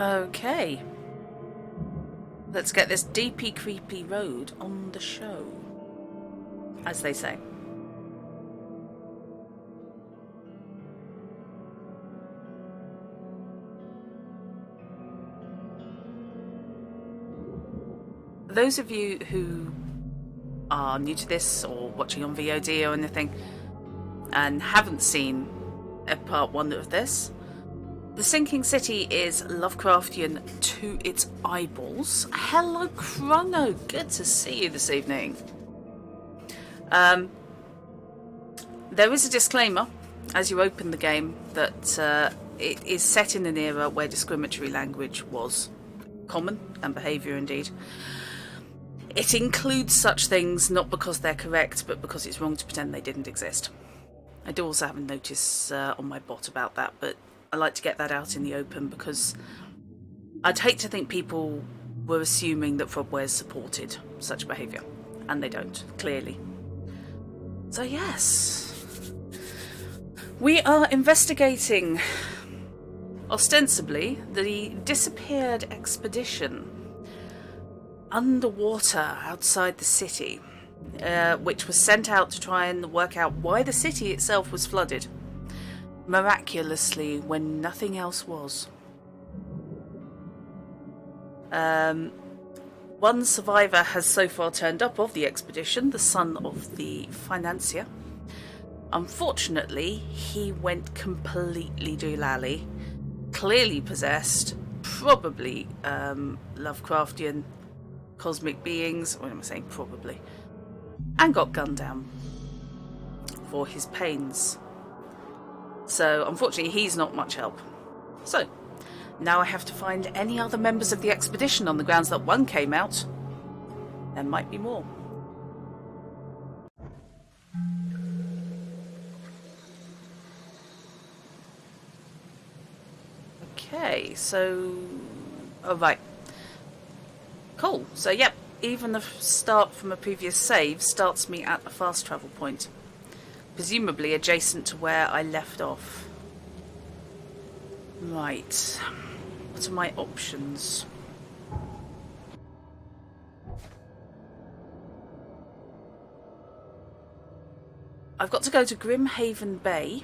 Okay. Let's get this deepy creepy road on the show, as they say. Those of you who are new to this or watching on VOD or anything and haven't seen part 1 of this, the Sinking City is Lovecraftian to its eyeballs. Hello, Chrono. Good to see you this evening. There is a disclaimer as you open the game that it is set in an era where discriminatory language was common and behaviour indeed. It includes such things not because they're correct, but because it's wrong to pretend they didn't exist. I do also have a notice on my bot about that, but I like to get that out in the open because I'd hate to think people were assuming that Frobwares supported such behaviour, and they don't, clearly. So yes, we are investigating, ostensibly, the disappeared expedition underwater outside the city, which was sent out to try and work out why the city itself was flooded, miraculously when nothing else was. One survivor has so far turned up of the expedition, the son of the financier. Unfortunately, he went completely doolally, clearly possessed, probably Lovecraftian cosmic beings, what am I saying, probably, and got gunned down for his pains. So unfortunately he's not much help. So now I have to find any other members of the expedition on the grounds that one came out. There might be more. Okay, so... oh, right. Cool. So, yep, even the start from a previous save starts me at a fast travel point. Presumably adjacent to where I left off. Right. What are my options? I've got to go to Grimhaven Bay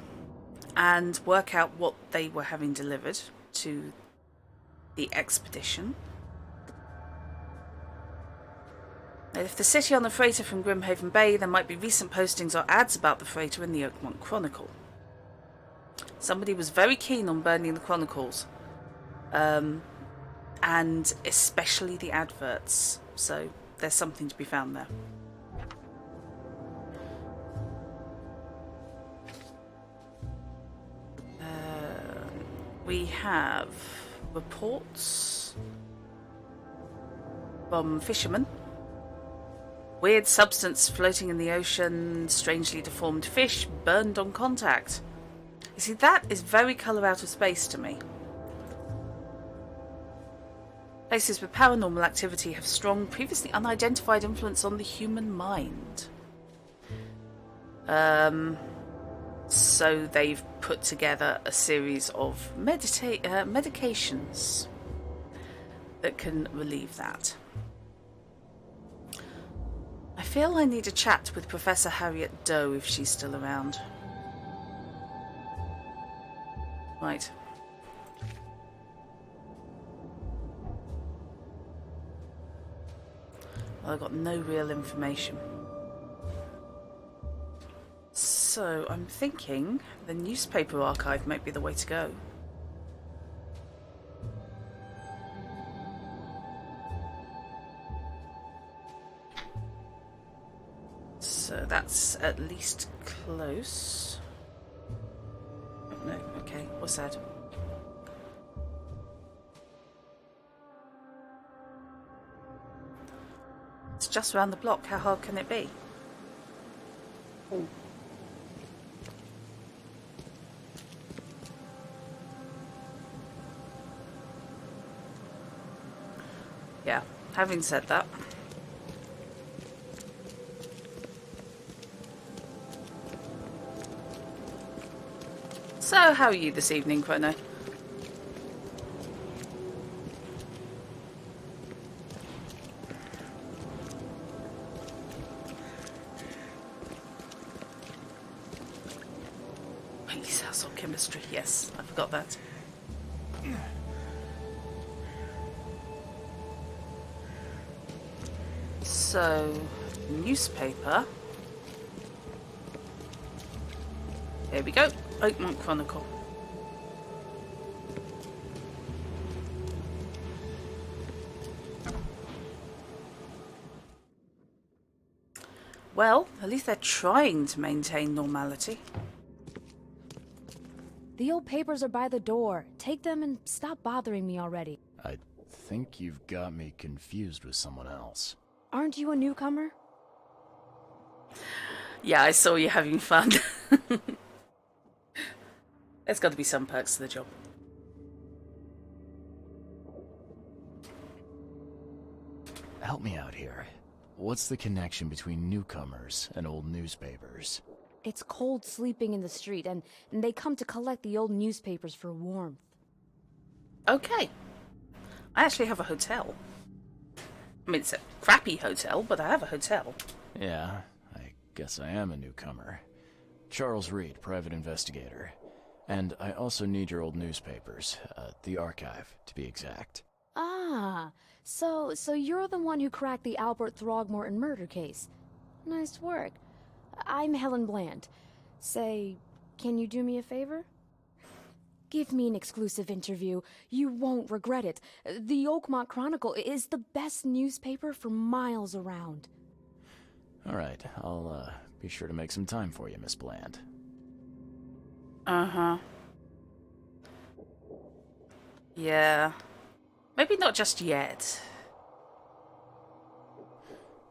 and work out what they were having delivered to the expedition. If the city on the freighter from Grimhaven Bay, there might be recent postings or ads about the freighter in the Oakmont Chronicle. Somebody was very keen on burning the chronicles, and especially the adverts, so there's something to be found there. We have reports from fishermen. Weird substance floating in the ocean, strangely deformed fish, burned on contact. You see, that is very colour out of space to me. Places with paranormal activity have strong, previously unidentified influence on the human mind. So they've put together a series of medications that can relieve that. I feel I need a chat with Professor Harriet Doe if she's still around. Right. Well, I've got no real information. So, I'm thinking the newspaper archive might be the way to go. So that's at least close. Oh, no, okay, what's that? It's just around the block, how hard can it be? Oh. Yeah, having said that, so how are you this evening, Chrono? Jeez, household chemistry. Yes, I forgot that. So, newspaper. There we go. Oakmont Chronicle. Well, at least they're trying to maintain normality. The old papers are by the door. Take them and stop bothering me already. I think you've got me confused with someone else. Aren't you a newcomer? Yeah, I saw you having fun. There's got to be some perks to the job. Help me out here. What's the connection between newcomers and old newspapers? It's cold sleeping in the street, and they come to collect the old newspapers for warmth. Okay. I actually have a hotel. I mean, it's a crappy hotel, but I have a hotel. Yeah, I guess I am a newcomer. Charles Reed, private investigator. And I also need your old newspapers, the archive, to be exact. Ah, so you're the one who cracked the Albert Throckmorton murder case. Nice work. I'm Helen Bland. Say, can you do me a favor? Give me an exclusive interview. You won't regret it. The Oakmont Chronicle is the best newspaper for miles around. All right, I'll be sure to make some time for you, Miss Bland. Uh-huh. Yeah. Maybe not just yet.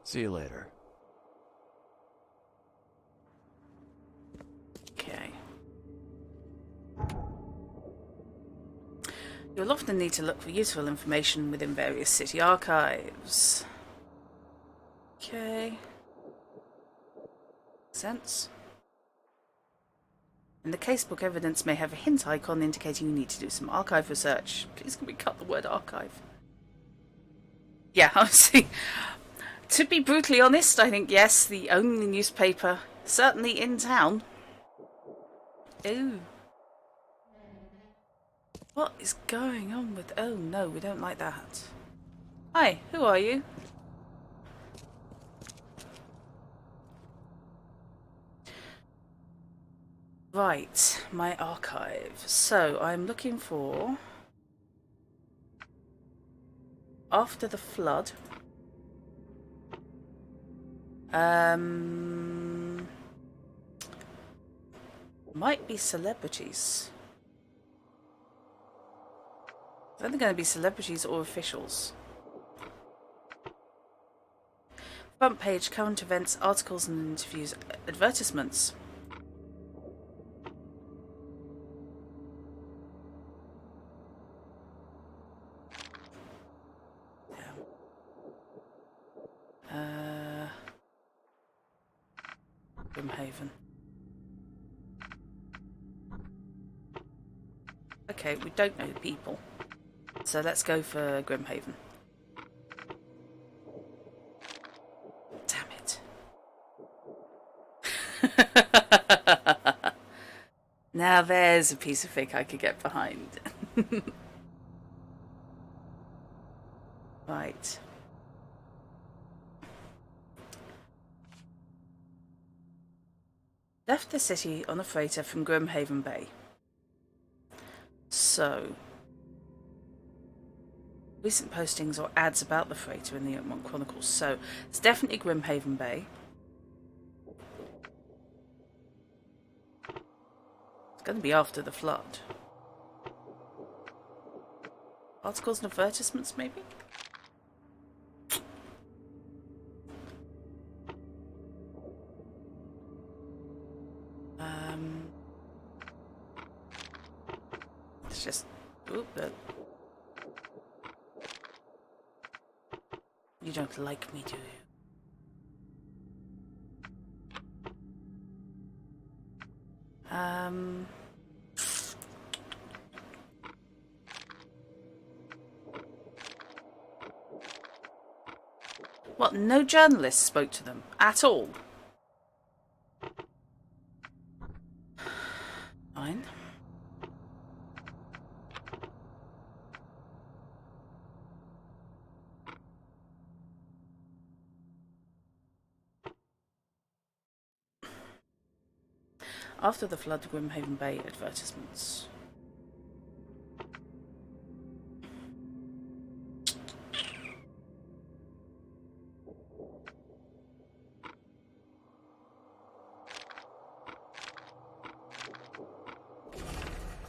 See you later. Okay. You'll often need to look for useful information within various city archives. Okay. Sense. And the casebook evidence may have a hint icon indicating you need to do some archive research. Please can we cut the word archive? Yeah, honestly, to be brutally honest, I think yes, the only newspaper, certainly in town. Ooh. What is going on with... Oh no, we don't like that. Hi, who are you? Right, my archive. So, I'm looking for... After the flood. Might be celebrities. It's either going to be celebrities or officials. Front page, current events, articles and interviews, advertisements. Grimhaven. Okay, we don't know the people. So let's go for Grimhaven. Damn it. Now there's a piece of fic I could get behind. Right. Left the city on a freighter from Grimhaven Bay. So, recent postings or ads about the freighter in the Oakmont Chronicle. So, it's definitely Grimhaven Bay. It's going to be after the flood. Articles and advertisements, maybe? It's just... Oop, you don't like me, do you? What, no journalists spoke to them at all? Fine. After the flood, Grimhaven Bay advertisements.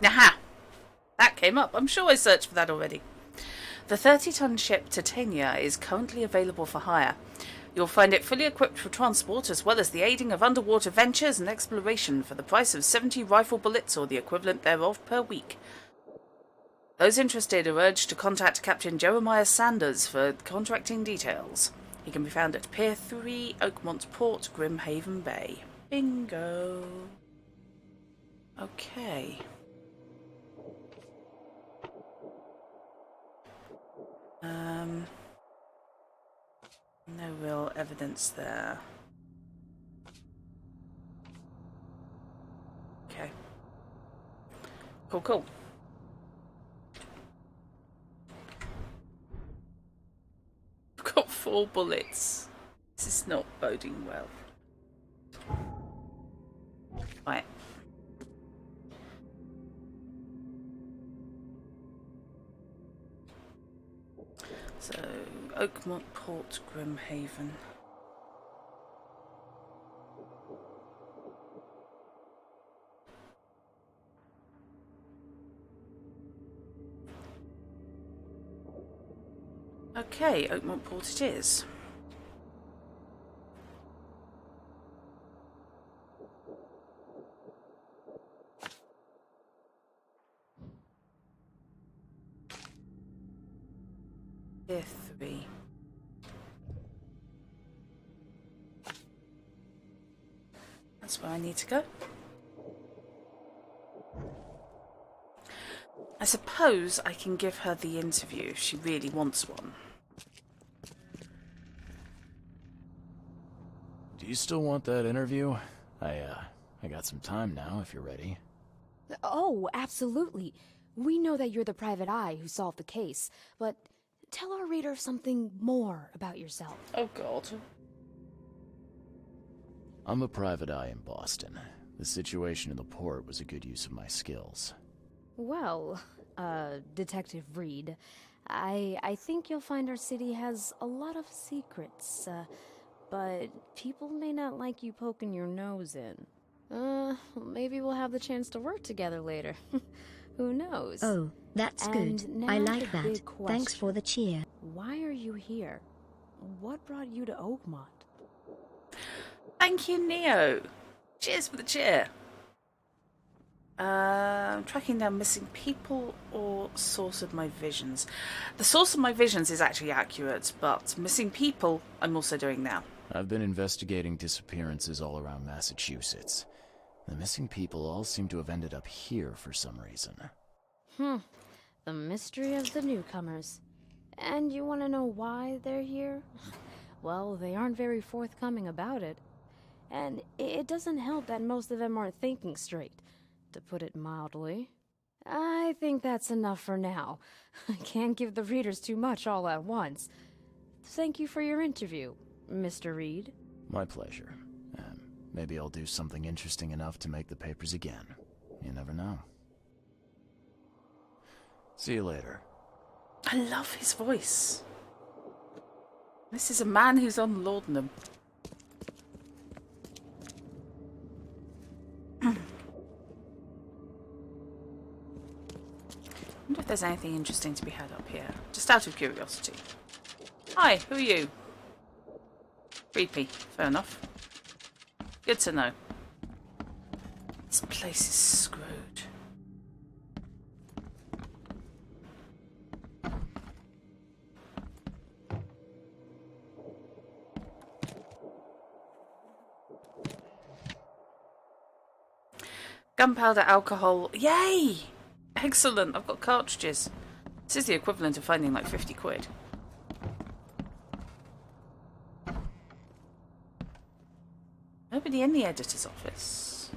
Aha! That came up. I'm sure I searched for that already. The 30-ton ship Titania is currently available for hire. You'll find it fully equipped for transport, as well as the aiding of underwater ventures and exploration for the price of 70 rifle bullets or the equivalent thereof per week. Those interested are urged to contact Captain Jeremiah Sanders for contracting details. He can be found at Pier 3, Oakmont Port, Grimhaven Bay. Bingo. Okay. No real evidence there. Okay. Cool, cool. I've got 4 bullets. This is not boding well. Right. So, Oakmont Port, Grimhaven. Okay, Oakmont Port it is. Pier 3. That's where I need to go. I suppose I can give her the interview if she really wants one. Do you still want that interview? I got some time now, if you're ready. Oh, absolutely. We know that you're the private eye who solved the case, but tell our reader something more about yourself. Oh, God. I'm a private eye in Boston. The situation in the port was a good use of my skills. Well, Detective Reed, I think you'll find our city has a lot of secrets, but people may not like you poking your nose in. Maybe we'll have the chance to work together later. Who knows? Oh, that's good. I like that. Thanks for the cheer. Why are you here? What brought you to Oakmont? Thank you, Neo. Cheers for the cheer. Tracking down missing people or source of my visions. The source of my visions is actually accurate, but missing people I'm also doing now. I've been investigating disappearances all around Massachusetts. The missing people all seem to have ended up here for some reason. The mystery of the newcomers. And you want to know why they're here? Well, they aren't very forthcoming about it. And it doesn't help that most of them aren't thinking straight, to put it mildly. I think that's enough for now. I can't give the readers too much all at once. Thank you for your interview, Mr. Reed. My pleasure. Maybe I'll do something interesting enough to make the papers again. You never know. See you later. I love his voice. This is a man who's on laudanum. I wonder if there's anything interesting to be had up here. Just out of curiosity. Hi, who are you? Creepy. Fair enough. Good to know. This place is screwed. Gunpowder, alcohol. Yay! Excellent. I've got cartridges. This is the equivalent of finding like 50 quid. Nobody in the editor's office.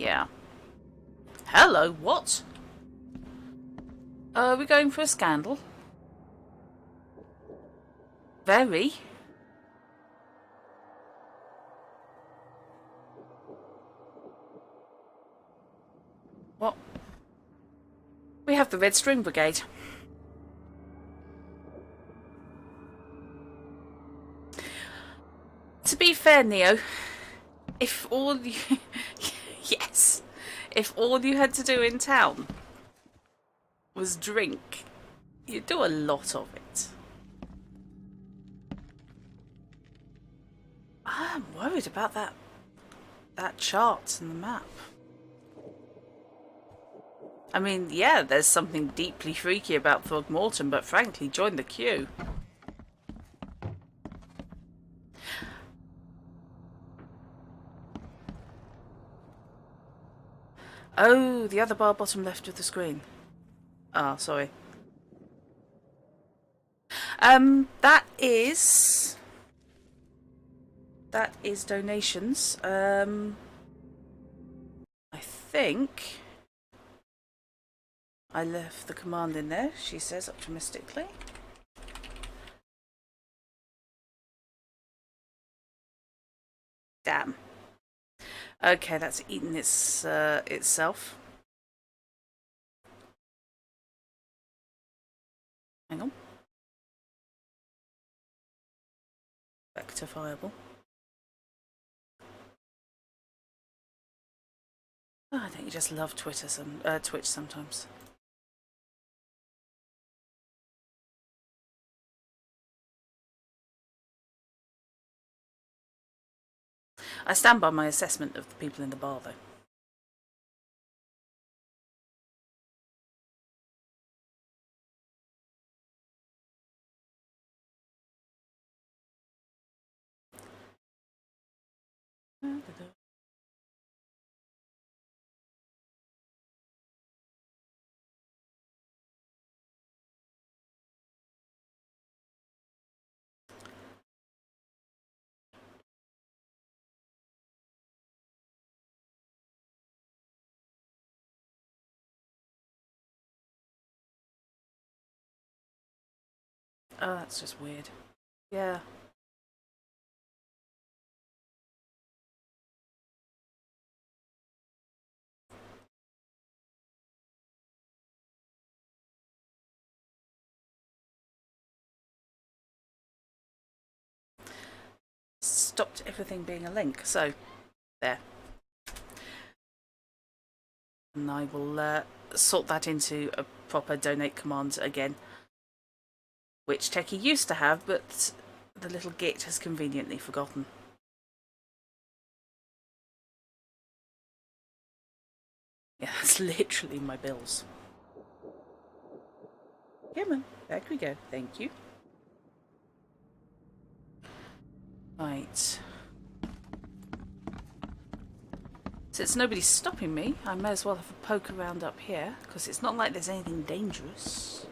Yeah. Hello, what? Are we going for a scandal? Very. What? We have the Red String Brigade. To be fair, Neo, if all you... yes. If all you had to do in town was drink, you'd do a lot of it. I'm worried about that chart and the map. I mean, yeah, there's something deeply freaky about Throckmorton, but frankly, join the queue. Oh, the other bar bottom left of the screen. Ah, sorry. That is donations. I think I left the command in there, she says optimistically. Damn. Okay, that's eaten itself. Hang on. Rectifiable. Oh, I think you just love Twitch sometimes. I stand by my assessment of the people in the bar, though. Oh, that's just weird. Yeah. Stopped everything being a link, so there. And I will sort that into a proper donate command again, which Techie used to have, but the little git has conveniently forgotten. Yeah, that's literally my bills. Come on, back we go. Thank you. Right. Since nobody's stopping me, I may as well have a poke around up here, because it's not like there's anything dangerous.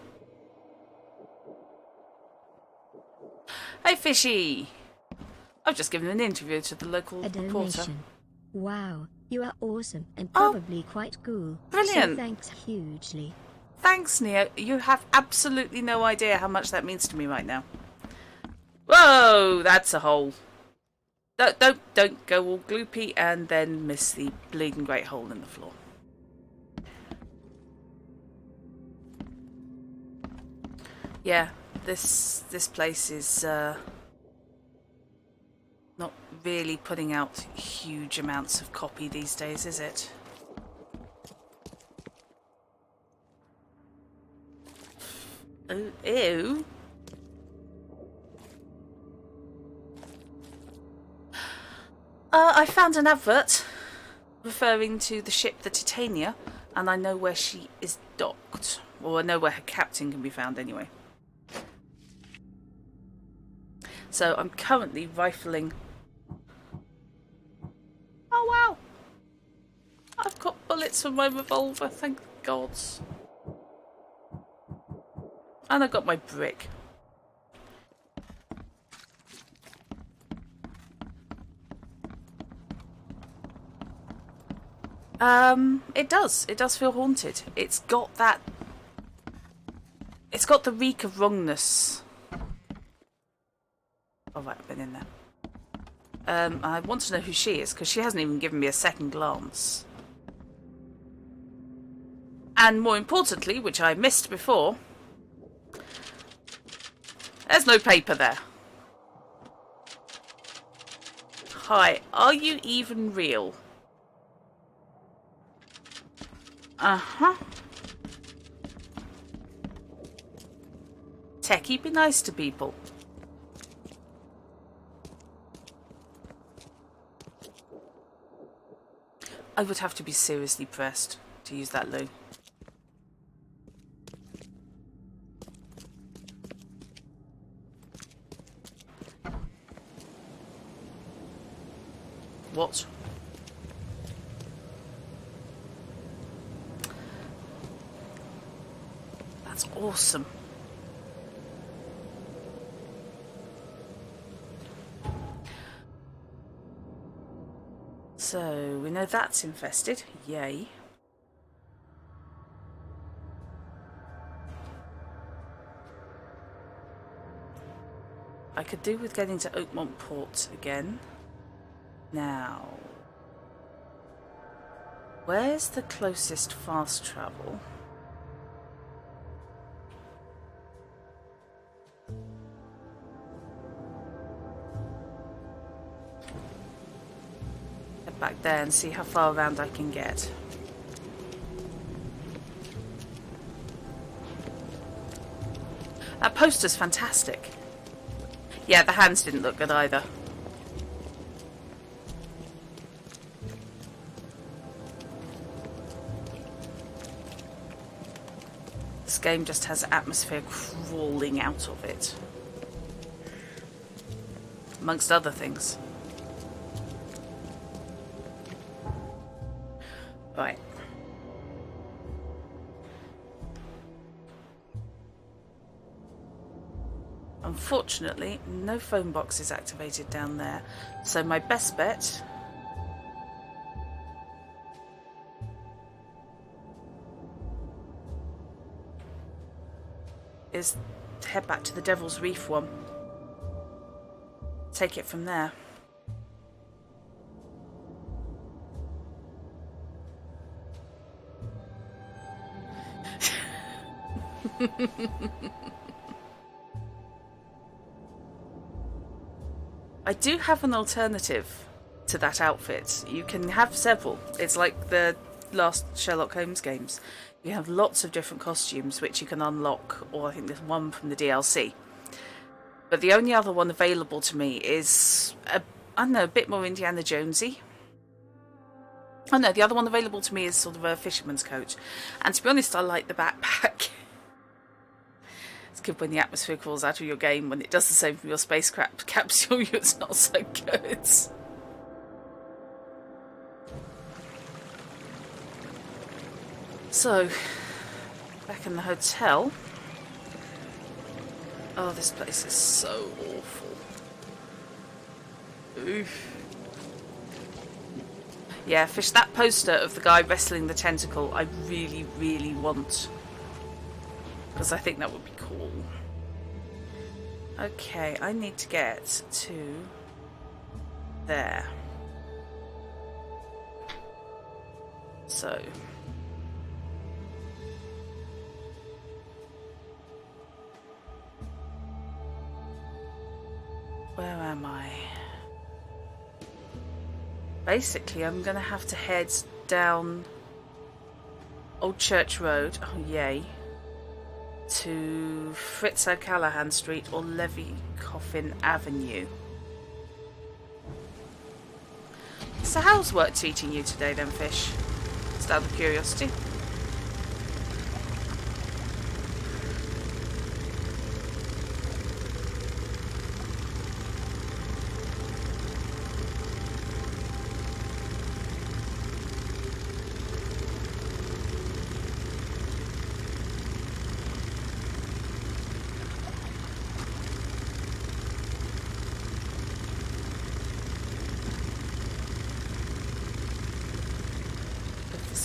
Hey, Fishy! I've just given an interview to the local reporter. Wow, you are awesome and probably quite cool. Brilliant! So thanks hugely. Thanks, Neo. You have absolutely no idea how much that means to me right now. Whoa, that's a hole. Don't go all gloopy and then miss the bleeding great hole in the floor. Yeah, this place is not really putting out huge amounts of copy these days, is it? Oh, ew. I found an advert referring to the ship, the Titania, and I know where she is docked. Or I know where her captain can be found anyway. So I'm currently rifling... Oh wow! I've got bullets from my revolver, thank the gods. And I've got my brick. It does. It does feel haunted. It's got that... It's got the reek of wrongness. Oh, right, I've been in there. I want to know who she is, because she hasn't even given me a second glance. And more importantly, which I missed before, there's no paper there. Hi, are you even real? Uh-huh. Techie, be nice to people. I would have to be seriously pressed to use that loo. What? That's awesome. So, we know that's infested. Yay. I could do with getting to Oakmont Port again. Now, where's the closest fast travel? Head back there and see how far around I can get. That poster's fantastic. Yeah, the hands didn't look good either. This game just has atmosphere crawling out of it. Amongst other things. Right. Unfortunately, no phone box is activated down there. So my best bet is to head back to the Devil's Reef one. Take it from there. I do have an alternative to that outfit. You can have several. It's like the last Sherlock Holmes games. You have lots of different costumes which you can unlock, or I think there's one from the DLC. But the only other one available to me is, I don't know, a bit more Indiana Jonesy. Oh no, the other one available to me is sort of a fisherman's coat. And to be honest, I like the backpack. It's good when the atmosphere crawls out of your game. When it does the same from your spacecraft capsule, it's not so good. So, back in the hotel. Oh, this place is so awful. Oof. Yeah, Fish, that poster of the guy wrestling the tentacle, I really, really want. Because I think that would be cool. Okay, I need to get to there. So. Where am I? Basically, I'm going to have to head down Old Church Road. Oh, yay. To Fritzer Callaghan Street or Levy Coffin Avenue. So how's work treating you today then, Fish? Just out of curiosity.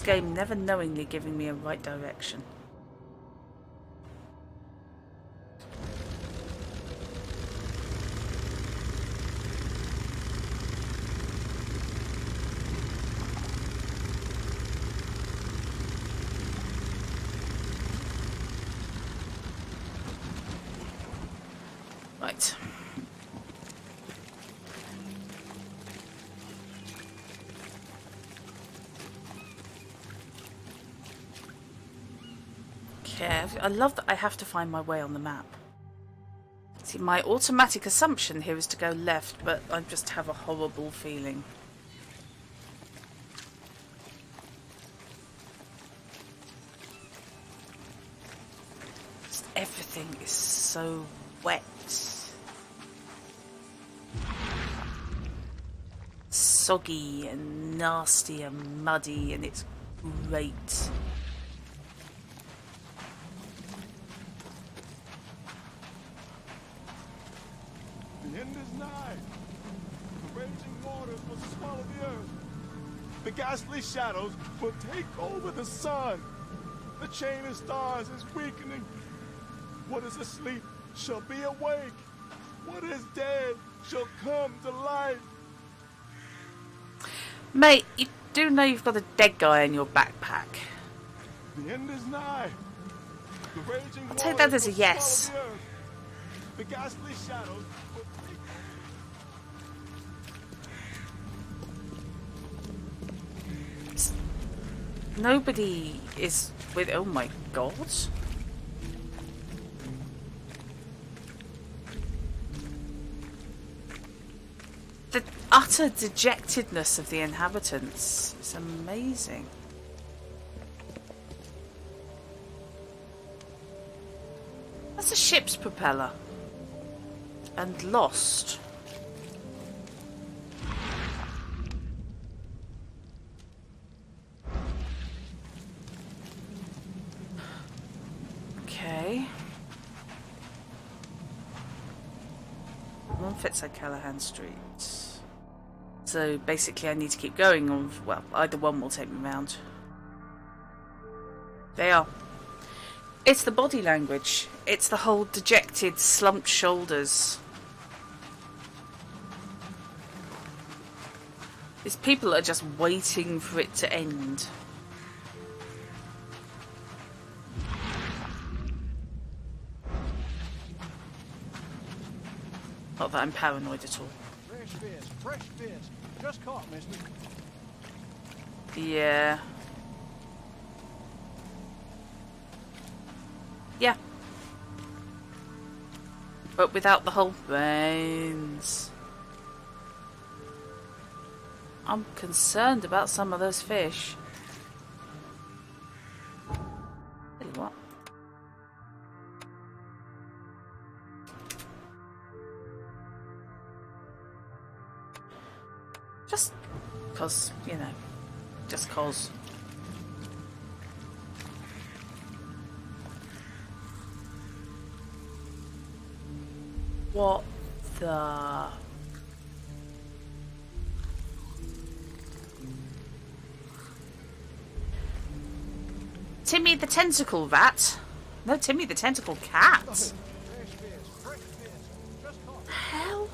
game never knowingly giving me a right direction. Right. Okay, I love that I have to find my way on the map. See, my automatic assumption here is to go left, but I just have a horrible feeling. Just everything is so wet. Soggy and nasty and muddy, and it's great. The end is nigh. The raging waters will swallow the earth. The ghastly shadows will take over the sun. The chain of stars is weakening. What is asleep shall be awake. What is dead shall come to life. Mate, you do know you've got a dead guy in your backpack. The end is nigh. The raging I'll take that as a waters will yes. swallow the earth. The ghastly shadows will take Nobody is with... Oh my god. The utter dejectedness of the inhabitants is amazing. That's a ship's propeller. And lost. Okay. One fits at Callaghan Street. So basically I need to keep going on, well, either one will take me round. They are. It's the body language. It's the whole dejected, slumped shoulders. These people are just waiting for it to end. Not that I'm paranoid at all. Fresh fish, fresh fish. Just caught, mister. Yeah. Yeah. But without the whole brains. I'm concerned about some of those fish. Tell you what. Just cause, you know. Just cause. What the... Timmy the tentacle rat? No, Timmy the tentacle cat. Fresh fish, fresh fish. Just caught. Hell?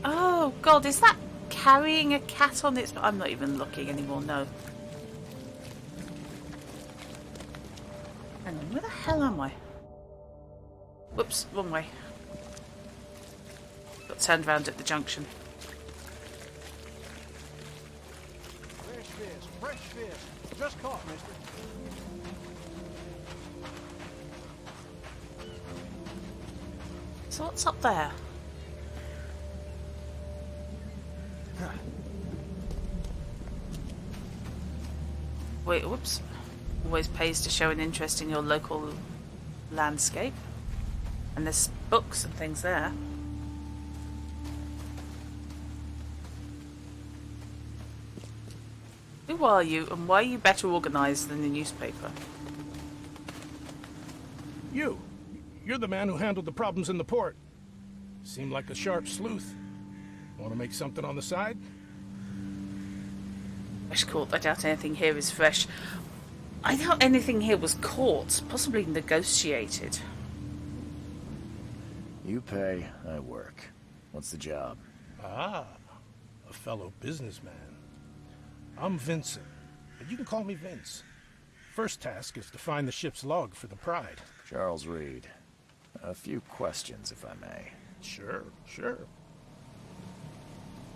Oh god, is that carrying a cat on its... I'm not even looking anymore, no. Hang on, where the hell am I? Whoops, wrong way. Got turned round at the junction. Fresh fish, fresh fish. Just caught, mister. So what's up there? Wait, whoops. Always pays to show an interest in your local landscape. And there's books and things there. Who are you, and why are you better organised than the newspaper? You're the man who handled the problems in the port. Seem like a sharp sleuth. Want to make something on the side? Fresh caught. I doubt anything here is fresh. I doubt anything here was caught, possibly negotiated. You pay, I work. What's the job? Ah, a fellow businessman. I'm Vincent, but you can call me Vince. First task is to find the ship's log for the Pride. Charles Reed. A few questions, if I may. Sure.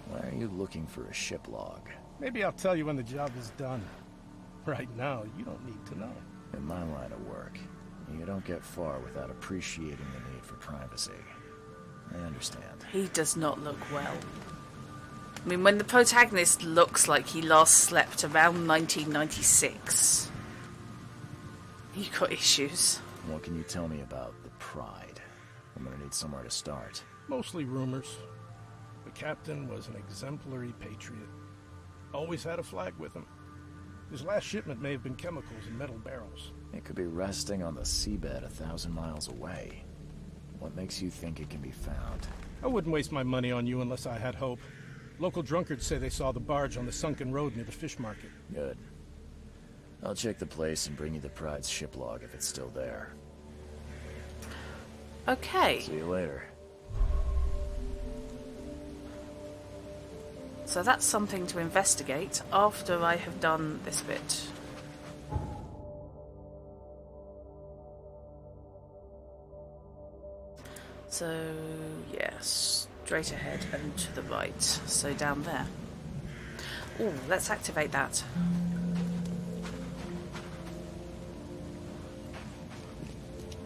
Why are you looking for a ship log? Maybe I'll tell you when the job is done. Right now, you don't need to know. In my line of work, you don't get far without appreciating the need for privacy. I understand. He does not look well. I mean, when the protagonist looks like he last slept around 1996, you've got issues. What can you tell me about the Pride? I'm gonna need somewhere to start. Mostly rumors. The captain was an exemplary patriot. Always had a flag with him. His last shipment may have been chemicals in metal barrels. It could be resting on the seabed 1,000 miles away. What makes you think it can be found? I wouldn't waste my money on you unless I had hope. Local drunkards say they saw the barge on the sunken road near the fish market. Good. I'll check the place and bring you the Pride's ship log if it's still there. Okay. See you later. So that's something to investigate after I have done this bit. So, yes, straight ahead and to the right. So down there. Oh, let's activate that.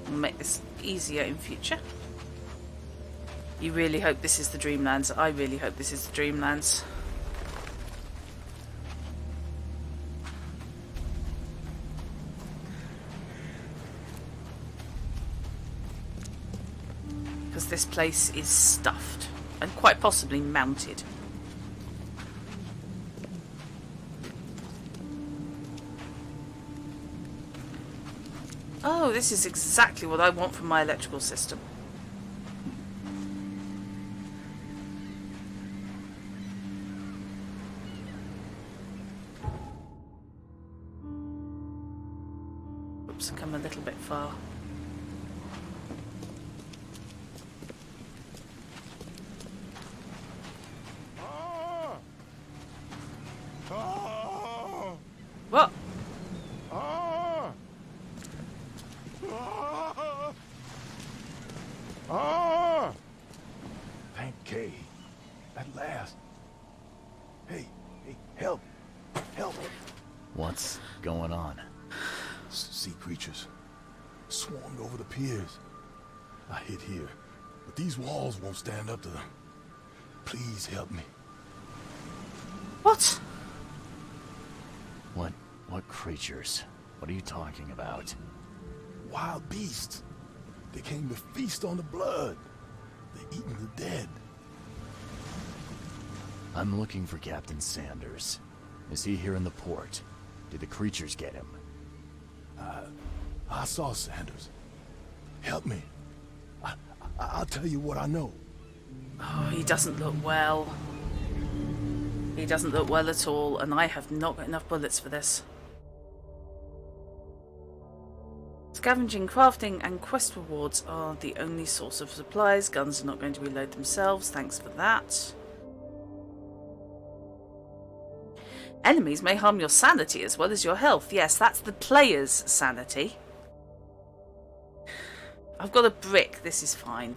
We'll make this easier in future. You really hope this is the Dreamlands. I really hope this is the Dreamlands. Because this place is stuffed and quite possibly mounted. Oh, this is exactly what I want from my electrical system. Oops, I've come a little bit far. What? Thank K. At last. Hey, help. What's going on? Sea creatures swarmed over the piers. I hid here, but these walls won't stand up to them. Please help me. What? What creatures? What are you talking about? Wild beasts. They came to feast on the blood. They're eating the dead. I'm looking for Captain Sanders. Is he here in the port? Did the creatures get him? I saw Sanders. Help me. I'll tell you what I know. Oh, he doesn't look well. He doesn't look well at all, and I have not got enough bullets for this. Scavenging, crafting, and quest rewards are the only source of supplies. Guns are not going to reload themselves, thanks for that. Enemies may harm your sanity as well as your health. Yes, that's the player's sanity. I've got a brick, this is fine.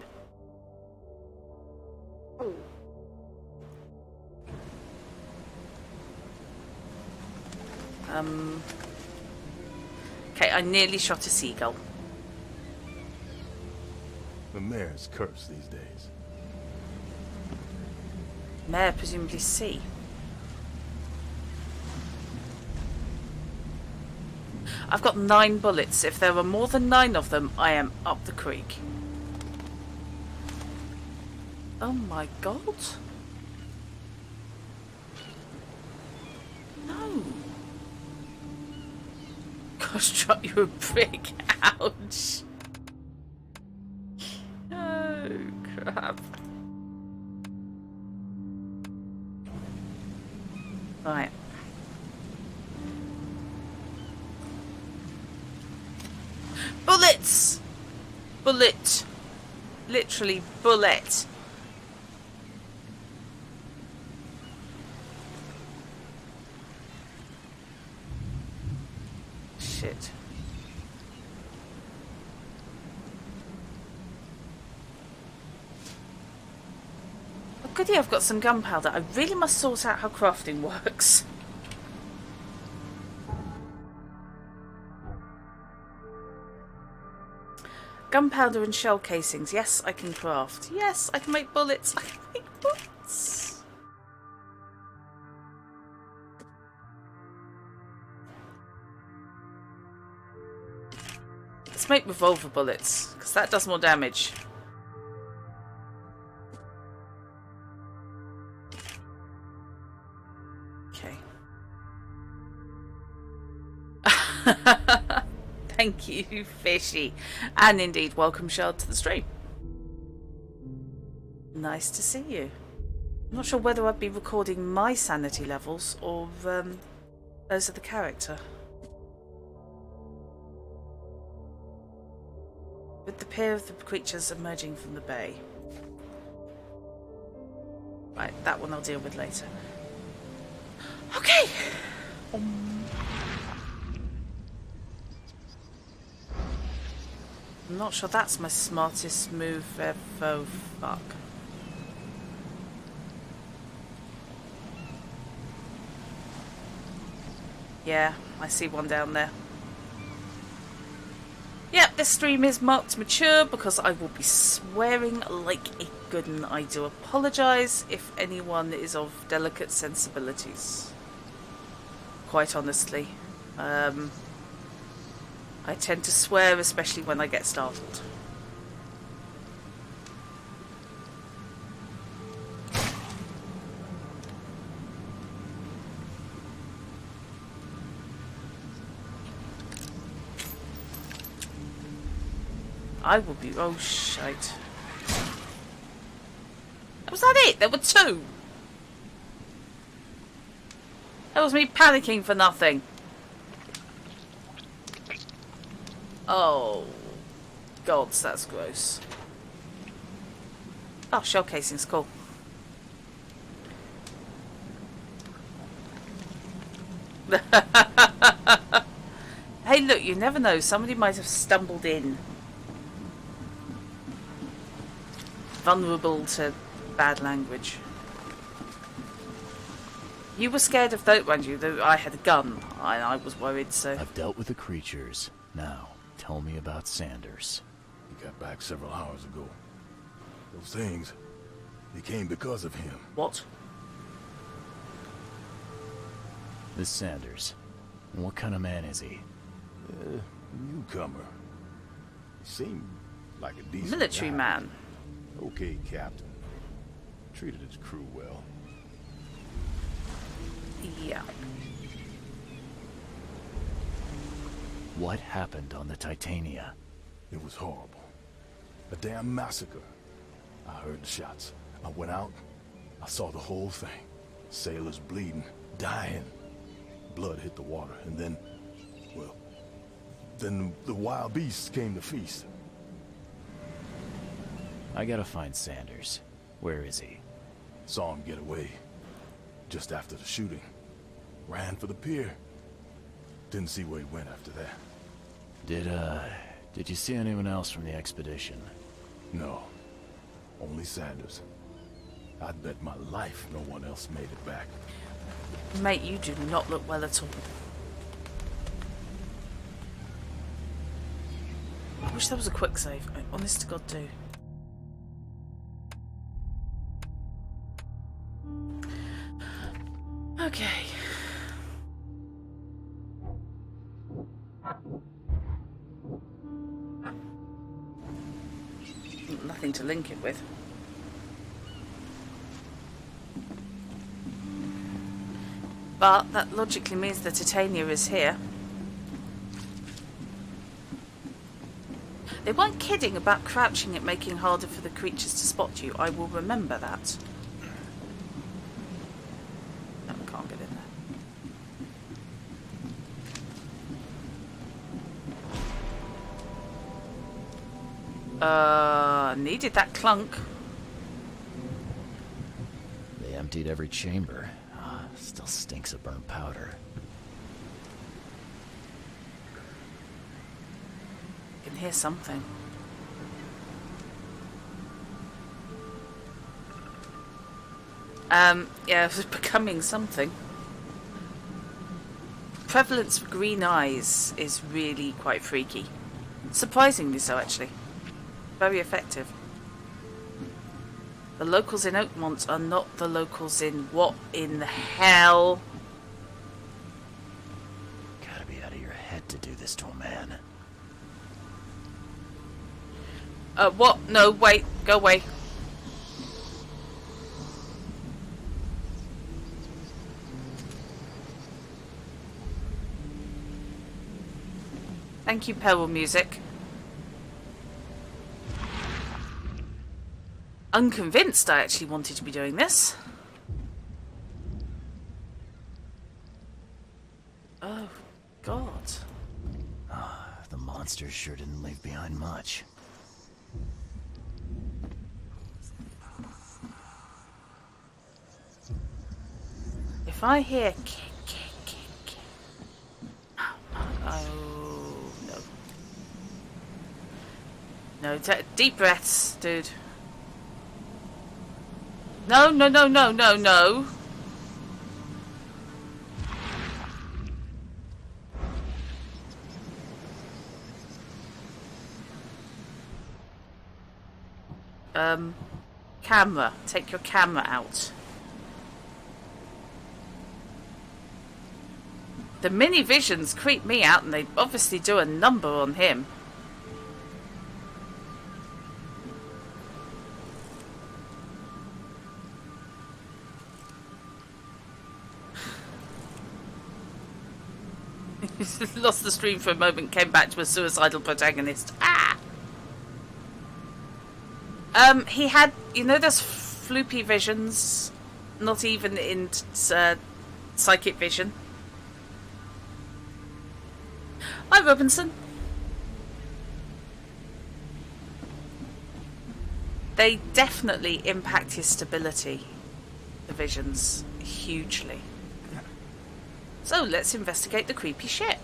Okay, I nearly shot a seagull. The mayor's cursed these days. Mayor, presumably sea. I've got 9 bullets. If there are more than 9 of them, I am up the creek. Oh my god. No. Gosh, drop you a brick. Ouch. Oh, crap. Right. bullet. Literally bullet. Shit. Oh, goody, I've got some gunpowder. I really must sort out how crafting works. Gunpowder and shell casings. Yes, I can craft. Yes, I can make bullets. I can make bullets. Let's make revolver bullets, because that does more damage. Okay. Thank you, Fishy. And indeed, welcome, Shard, to the stream. Nice to see you. I'm not sure whether I'd be recording my sanity levels or those of the character. With the pair of the creatures emerging from the bay. Right, that one I'll deal with later. Okay. I'm not sure that's my smartest move ever. Oh, fuck. Yeah, I see one down there. Yep, this stream is marked mature because I will be swearing like a good one. I do apologise if anyone is of delicate sensibilities. Quite honestly. I tend to swear, especially when I get startled. I will be... Oh, shite. Was that it? There were two. That was me panicking for nothing. Oh, gods, that's gross. Oh, shell casing's cool. Hey, look, you never know. Somebody might have stumbled in. Vulnerable to bad language. You were scared of Throat, weren't you? Though I had a gun. I was worried, so... I've dealt with the creatures. Now, tell me about Sanders. He got back several hours ago. Those things, they came because of him. What? This Sanders. What kind of man is he? Newcomer. He seemed like a decent Military guy. man. Okay, Captain. Treated his crew well. Yeah. What happened on the Titania? It was horrible. A damn massacre. I heard the shots. I went out. I saw the whole thing. Sailors bleeding, dying. Blood hit the water, and then... well... then the wild beasts came to feast. I gotta find Sanders. Where is he? Saw him get away. Just after the shooting. Ran for the pier. Didn't see where he went after that. Did you see anyone else from the expedition? No. Only Sanders. I'd bet my life no one else made it back. Mate, you do not look well at all. I wish there was a quick save. I honest to God do. Okay. Nothing to link it with. But that logically means that Titania is here. They weren't kidding about crouching it making it harder for the creatures to spot you. I will remember that. No, I can't get in there. Needed that clunk. They emptied every chamber. Still stinks of burnt powder. I can hear something. Yeah, it was becoming something. Prevalence of green eyes is really quite freaky. Surprisingly so, actually. Very effective. The locals in Oakmont are not the locals in what in the hell? Gotta be out of your head to do this to a man. What? No, wait. Go away. Thank you, peril music. Unconvinced I actually wanted to be doing this. Oh, God. The monsters sure didn't leave behind much. If I hear kick. Oh, no. No, deep breaths, dude. No. Camera. Take your camera out. The mini visions creep me out, and they obviously do a number on him. Lost the stream for a moment, came back to a suicidal protagonist. He had, you know, those floopy visions, not even in psychic vision. Hi, Robinson. They definitely impact his stability, the visions, hugely. So let's investigate the creepy ship.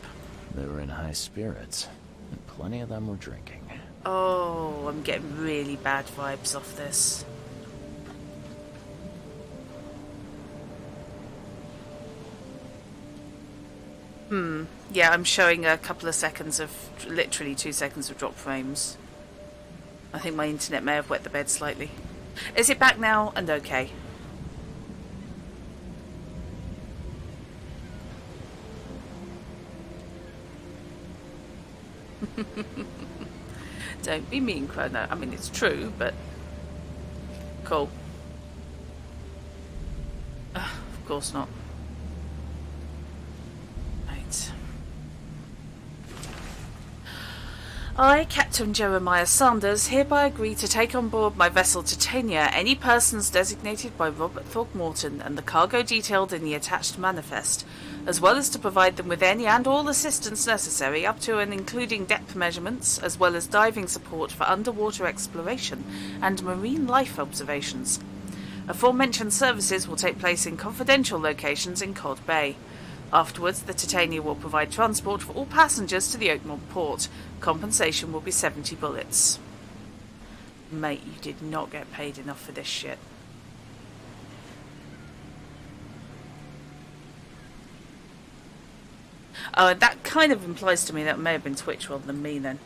They were in high spirits, and plenty of them were drinking. Oh, I'm getting really bad vibes off this. Yeah, I'm showing a couple of seconds of, literally 2 seconds of drop frames. I think my internet may have wet the bed slightly. Is it back now and okay? Don't be mean, Chrono. I mean, it's true, but... Cool. Of course not. Right. I, Captain Jeremiah Sanders, hereby agree to take on board my vessel Titania any persons designated by Robert Throckmorton and the cargo detailed in the attached manifest, as well as to provide them with any and all assistance necessary up to and including depth measurements, as well as diving support for underwater exploration and marine life observations. Aforementioned services will take place in confidential locations in Cod Bay. Afterwards, the Titania will provide transport for all passengers to the Oakmont Port. Compensation will be 70 bullets. Mate, you did not get paid enough for this shit. Oh, and that kind of implies to me that may have been Twitch rather than me then.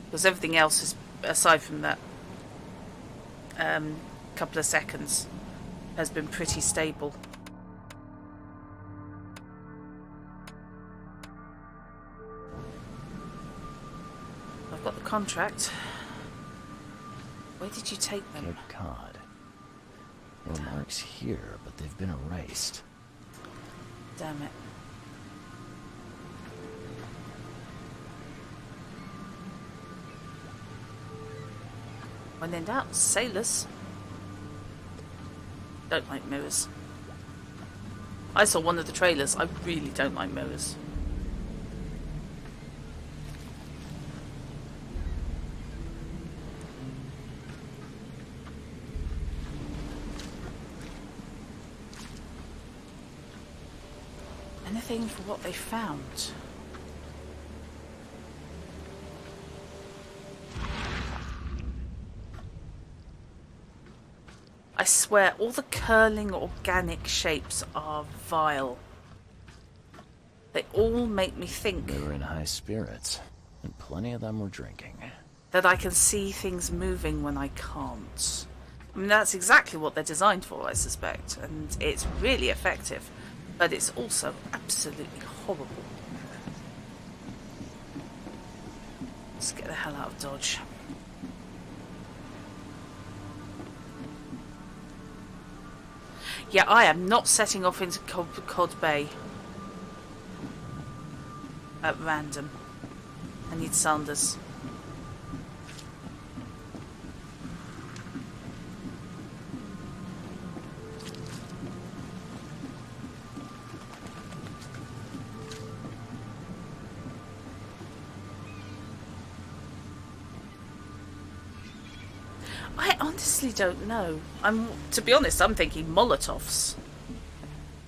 Because everything else is, aside from that couple of seconds, has been pretty stable. I've got the contract. Where did you take them? Cape Cod. There are marks here, but they've been erased. Damn it. When in doubt, sailors. Don't like mirrors. I saw one of the trailers. I really don't like mirrors. anything for what they found. I swear, all the curling organic shapes are vile. They all make me think... They were in high spirits, and plenty of them were drinking. That I can see things moving when I can't. I mean, that's exactly what they're designed for, I suspect, and it's really effective. But it's also absolutely horrible. Let's get the hell out of Dodge. Yeah, I am not setting off into Cod Bay at random. I need Sanders. I honestly don't know. To be honest, I'm thinking Molotovs.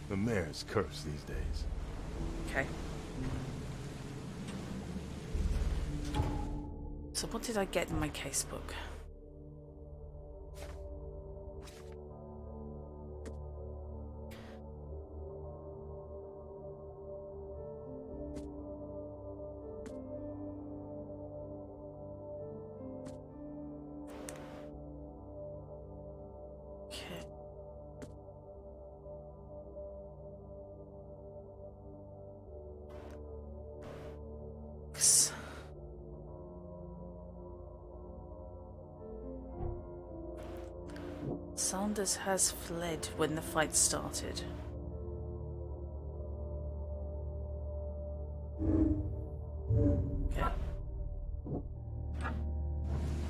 The mayor's cursed these days. Okay. So what did I get in my casebook? Sanders has fled when the fight started. Okay.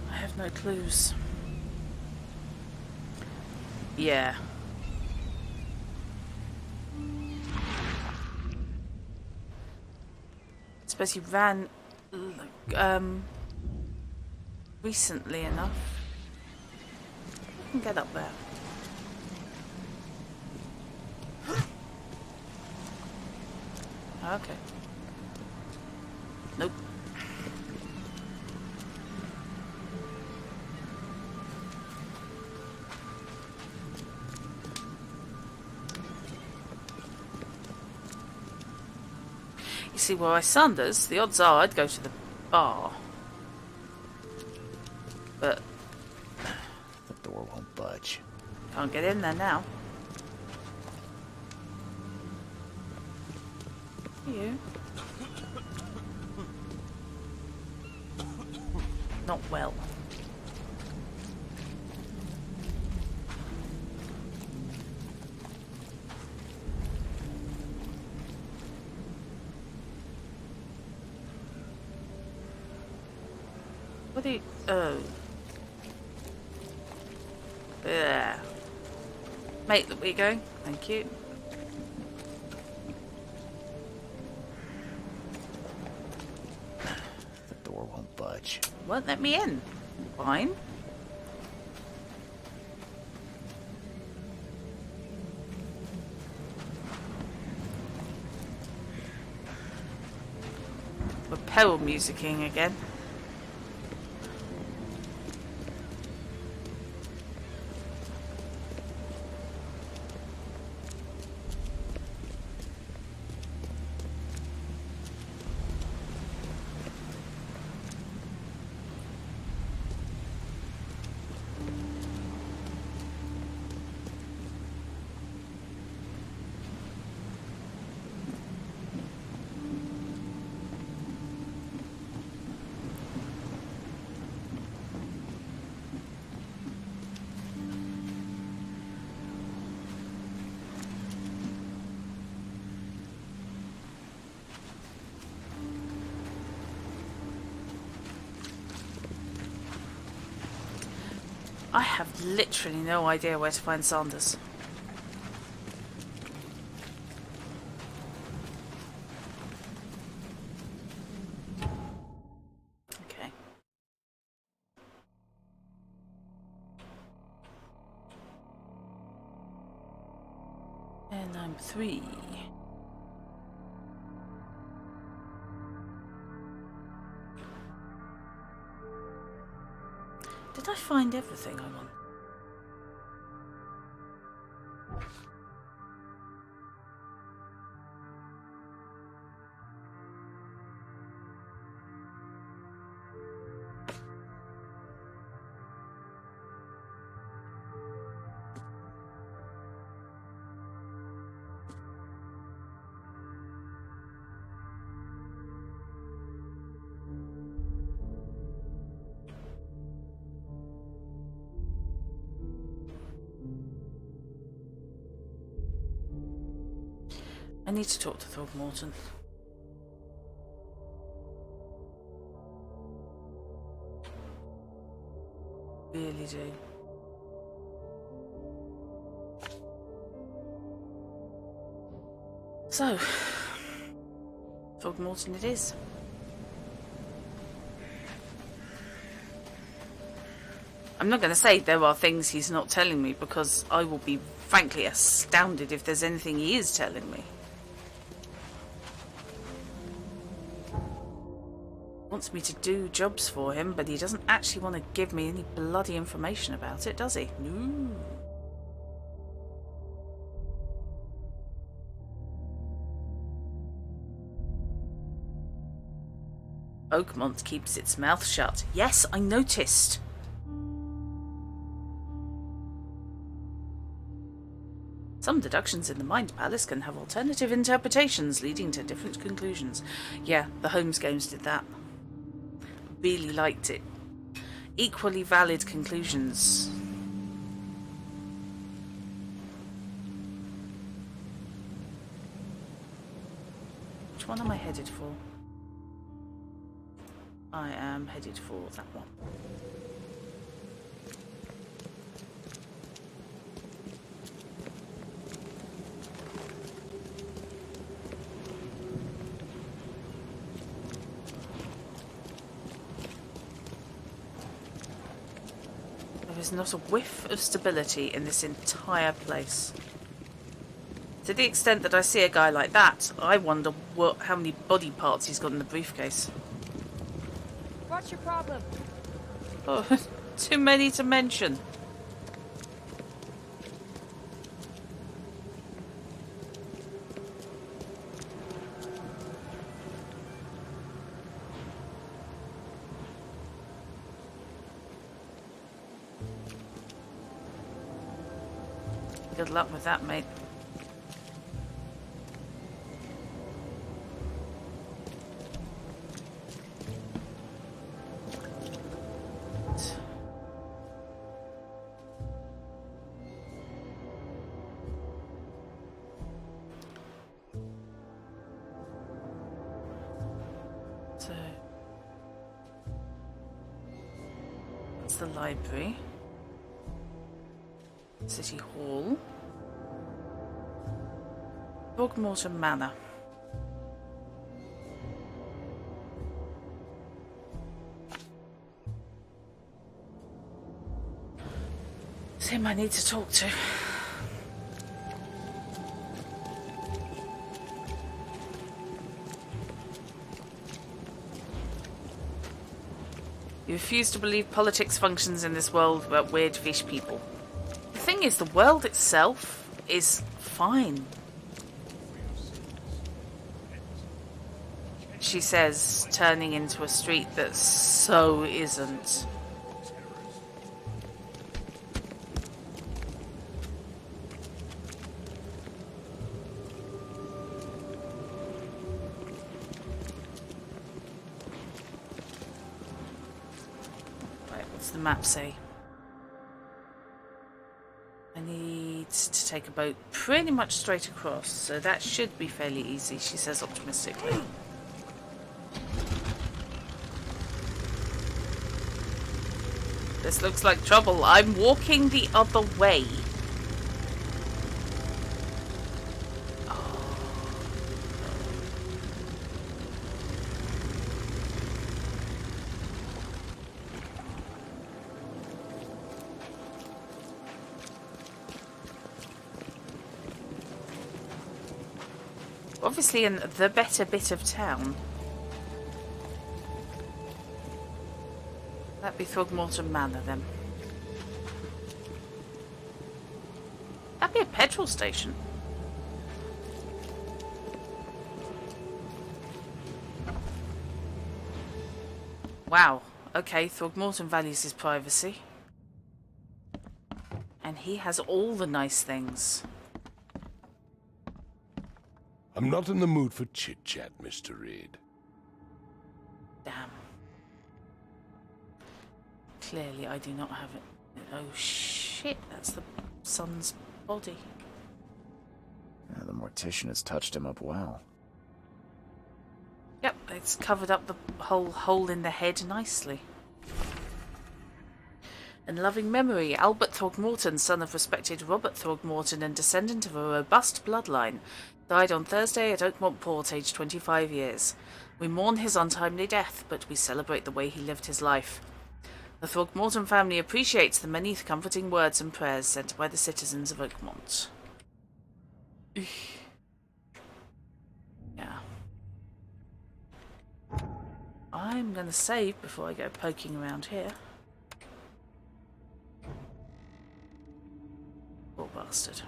I have no clues. Yeah. I suppose he ran recently enough. I can get up there. Okay. Nope. You see, where I Sanders, the odds are I'd go to the bar. But The door won't budge. can't get in there now. You? Not well. What do you... Oh. Yeah. Mate, where you going? Thank you. The door won't budge. Won't let me in. Fine. We're peril musicking again. I have literally no idea where to find Sanders. Okay. And I'm 3. Did I find everything I want? I need to talk to Throckmorton. Really do. So, Throckmorton it is. I'm not going to say there are things he's not telling me, because I will be frankly astounded if there's anything he is telling me. Wants me to do jobs for him, but he doesn't actually want to give me any bloody information about it, does he? No. Oakmont keeps its mouth shut. Yes, I noticed. Some deductions in the Mind Palace can have alternative interpretations, leading to different conclusions. Yeah, the Holmes games did that. Really liked it. Equally valid conclusions. Which one am I headed for? I am headed for that one. There's not a whiff of stability in this entire place. To the extent that I see a guy like that, I wonder how many body parts he's got in the briefcase. What's your problem? Oh, too many to mention. Good luck with that, mate. So that's the library. City Hall. Throckmorton Manor. It's him I need to talk to. You refuse to believe politics functions in this world about weird fish people. The thing is, the world itself is fine. She says, turning into a street that so isn't. Right, what's the map say? I need to take a boat pretty much straight across, so that should be fairly easy, she says optimistically. This looks like trouble. I'm walking the other way. Oh. Obviously in the better bit of town. That That be Throckmorton Manor then. That'd be a petrol station. Wow. Okay, Throckmorton values his privacy. And he has all the nice things. I'm not in the mood for chit-chat, Mr. Reed. Damn. Clearly I do not have it. Oh shit, that's the son's body. The mortician has touched him up well. Yep, it's covered up the whole hole in the head nicely. In loving memory, Albert Throckmorton, son of respected Robert Throckmorton and descendant of a robust bloodline, died on Thursday at Oakmont Port, aged 25 years. We mourn his untimely death, but we celebrate the way he lived his life. The Throckmorton family appreciates the many comforting words and prayers sent by the citizens of Oakmont. Yeah. I'm going to save before I go poking around here. Poor bastard.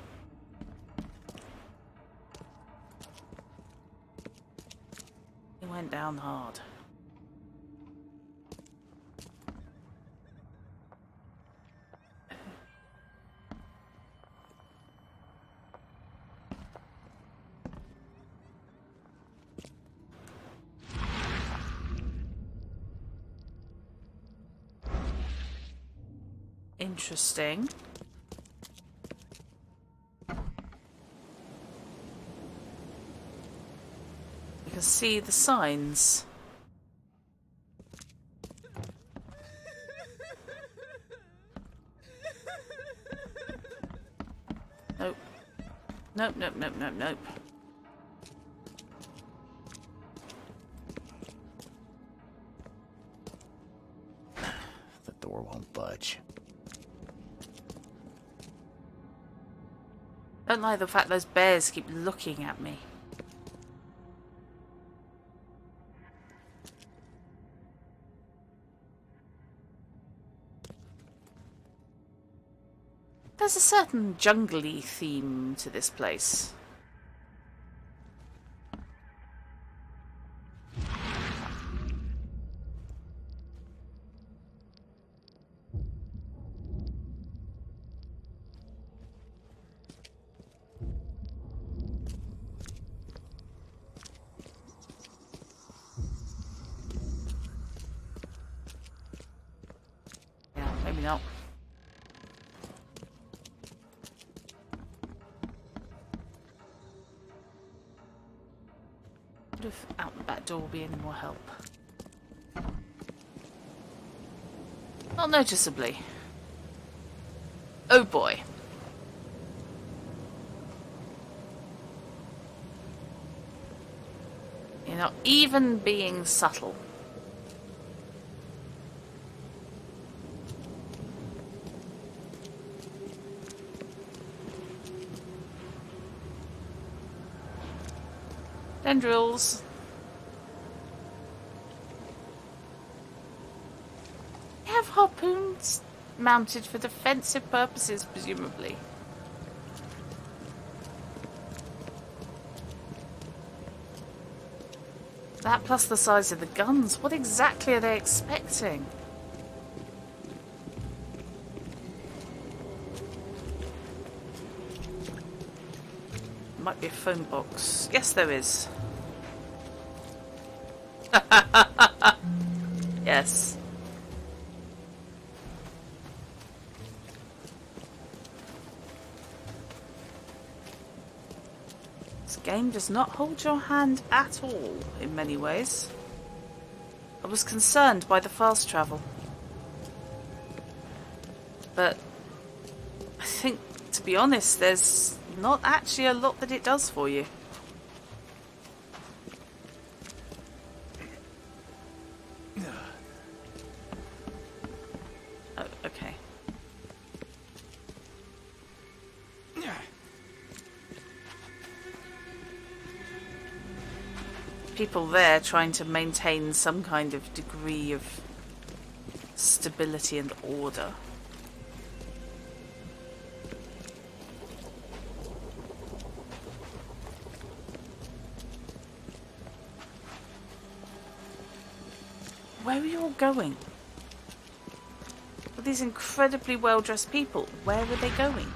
He went down hard. Interesting. You can see the signs. Nope. Nope, nope, nope, nope, nope. The door won't budge. Don't like the fact those bears keep looking at me. There's a certain jungly theme to this place. Yeah, maybe not. If out the back door will be any more help. Not noticeably. Oh boy. You're not even being subtle. Tendrils. They have harpoons mounted for defensive purposes, presumably. That plus the size of the guns. What exactly are they expecting? Might be a phone box. Yes, there is. Yes. This game does not hold your hand at all, in many ways. I was concerned by the fast travel. But I think, to be honest, there's not actually a lot that it does for you. Oh, okay. People there trying to maintain some kind of degree of stability and order. Where are you all going? All these incredibly well-dressed people, where are they going?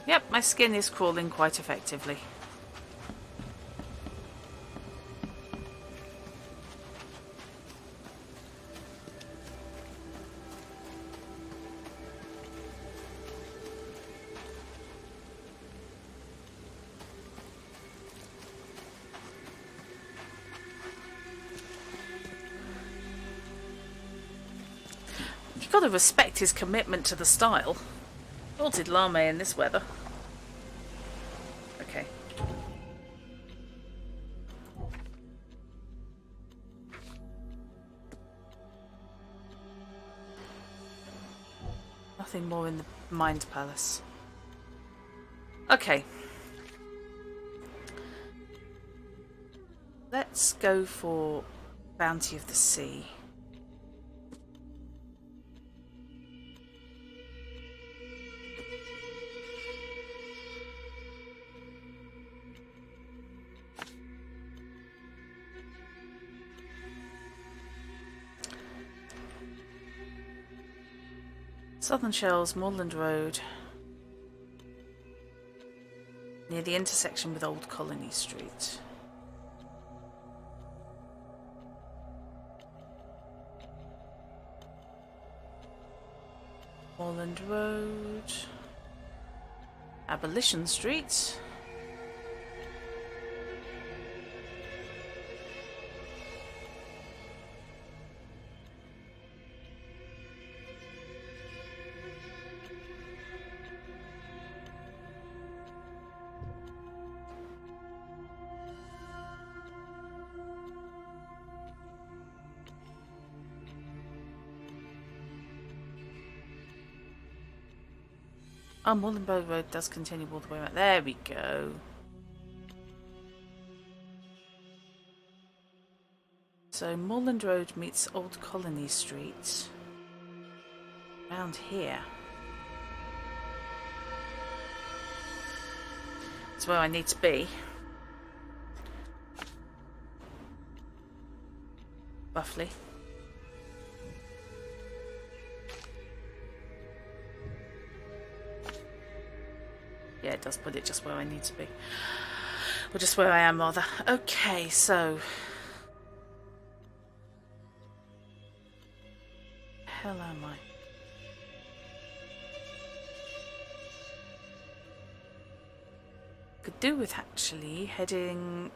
Yep, my skin is crawling quite effectively. You've got to respect his commitment to the style. Salted lame in this weather. Okay. Nothing more in the Mind Palace. Okay. Let's go for Bounty of the Sea. Southern Shells, Moorland Road, near the intersection with Old Colony Street. Moorland Road, Abolition Street. Oh, Moorland Road does continue all the way around. There we go. So Moorland Road meets Old Colony Street. Around here. That's where I need to be. Roughly. Yeah, it does put it just where I need to be. Or just where I am, rather. Okay, so... hell am I? Could do with actually heading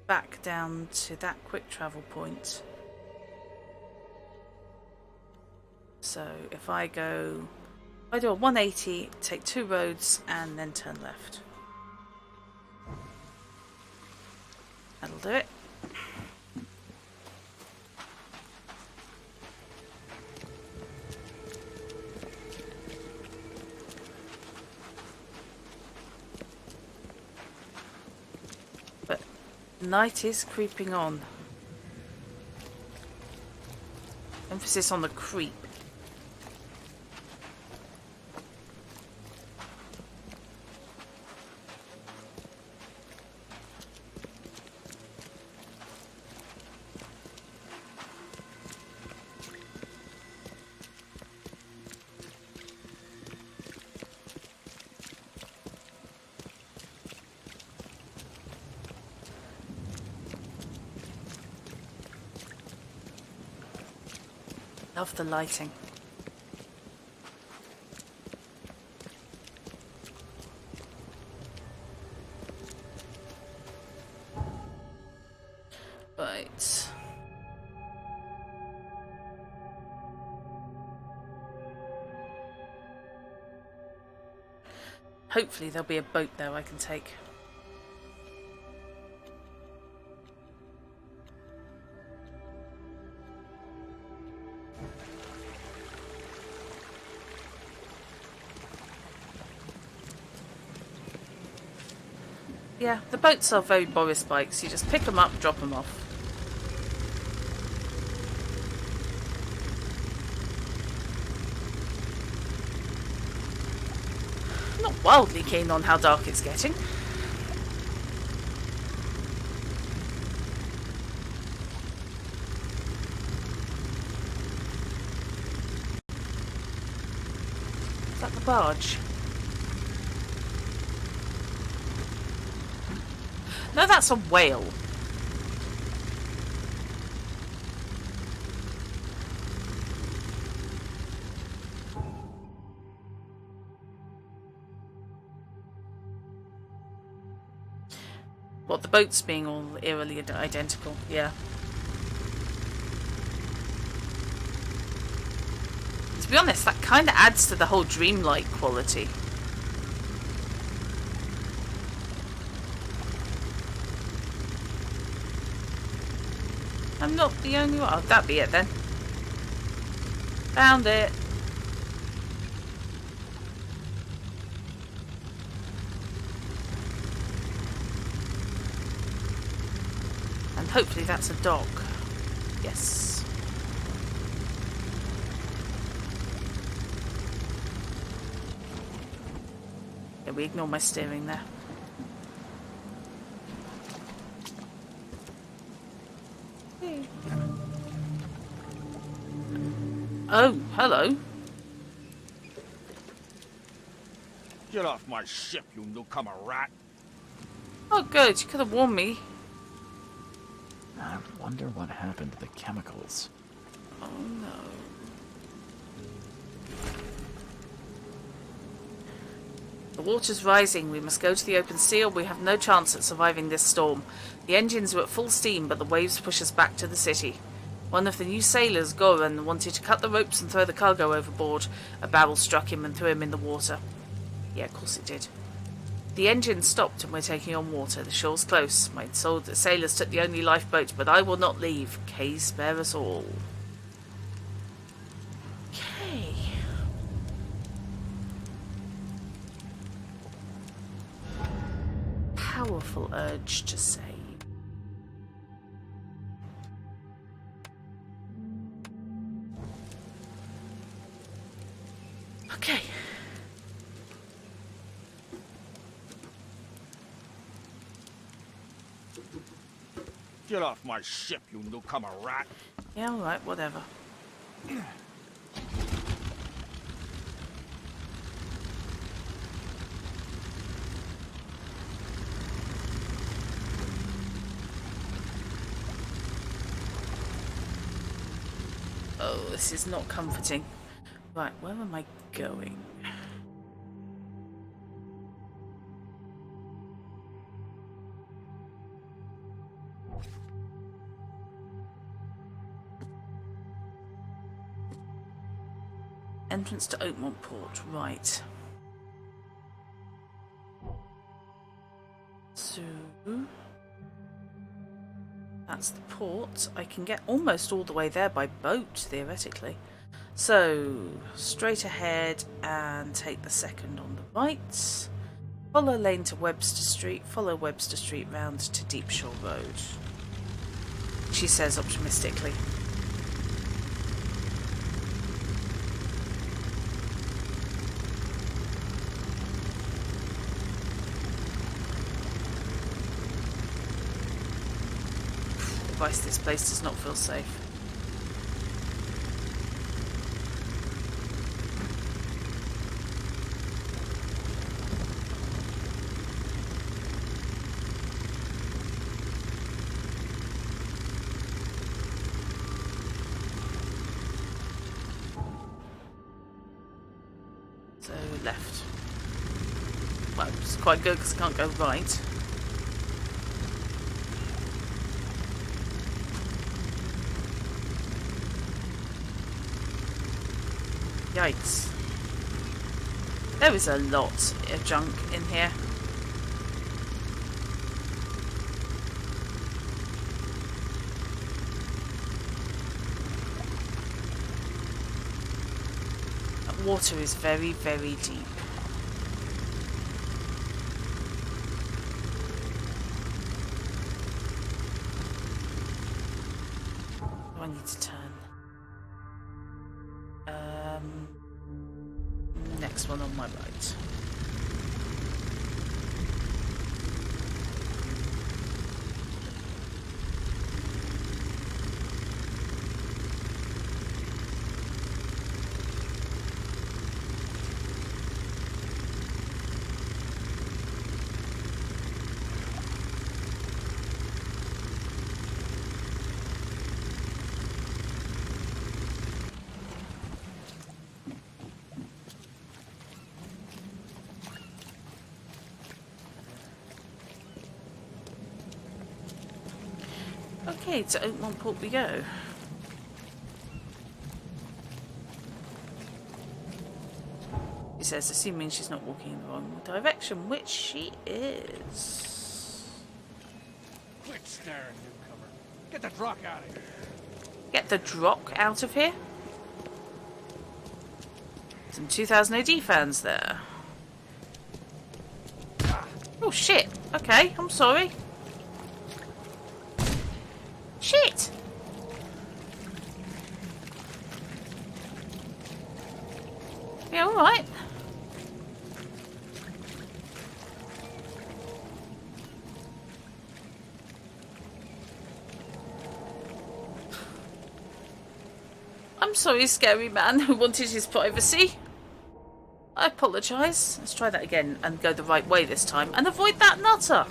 back down to that quick travel point. So if I go... I do a 180, take 2 roads, and then turn left. That'll do it. But night is creeping on. Emphasis on the creep. Love the lighting. Right. Hopefully there'll be a boat there I can take. Yeah, the boats are very Boris bikes. You just pick them up, drop them off. I'm not wildly keen on how dark it's getting. Is that the barge? No, that's a whale. What, the boats being all eerily identical? Yeah. To be honest, that kind of adds to the whole dreamlike quality. I'm not the only one. Oh, that'd be it then. Found it. And hopefully that's a dock. Yes. Yeah, we ignore my steering there. Oh, hello. Get off my ship, you newcomer rat. Oh, good. You could have warned me. I wonder what happened to the chemicals. Oh, no. The water's rising. We must go to the open sea or we have no chance at surviving this storm. The engines are at full steam, but the waves push us back to the city. One of the new sailors, Goran, wanted to cut the ropes and throw the cargo overboard. A barrel struck him and threw him in the water. Yeah, of course it did. The engine stopped and we're taking on water. The shore's close. My sailors took the only lifeboat, but I will not leave. Kay, spare us all. Okay. Powerful urge to save. Okay. Get off my ship, you newcomer rat. Yeah, alright, whatever. Oh, this is not comforting. Right, where am I going? Entrance to Oakmont Port, right. So that's the port. I can get almost all the way there by boat, theoretically. So straight ahead and take the second on the right. Follow lane to Webster Street. Follow Webster Street round to Deep Shore Road. She says optimistically. This place does not feel safe. So left. Well, it's quite good because I can't go right. Yikes. There is a lot of junk in here. That water is very, very deep. I need to turn? Next one on my right. Okay, to Oakmont Port we go. He says, assuming she's not walking in the wrong direction, which she is. Quit staring, newcomer. Get the drock out of here. Get the drock out of here? Some 2000 AD fans there. Oh shit. Okay, I'm sorry. Shit! Yeah, alright. I'm sorry, scary man who wanted his privacy. I apologise. Let's try that again and go the right way this time and avoid that nutter.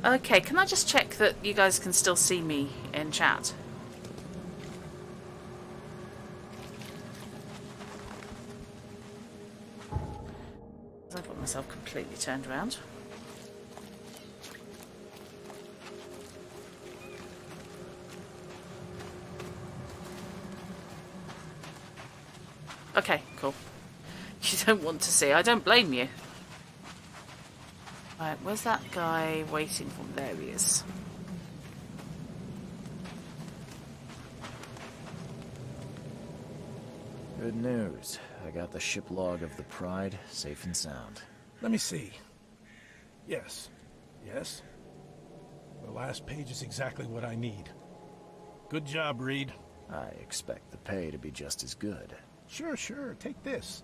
Okay, can I just check that you guys can still see me in chat? I've got myself completely turned around. Okay, cool. You don't want to see. I don't blame you. Right, where's that guy waiting for? There he is. Good news. I got the ship log of the Pride safe and sound. Let me see. Yes. Yes. The last page is exactly what I need. Good job, Reed. I expect the pay to be just as good. Sure, sure. Take this.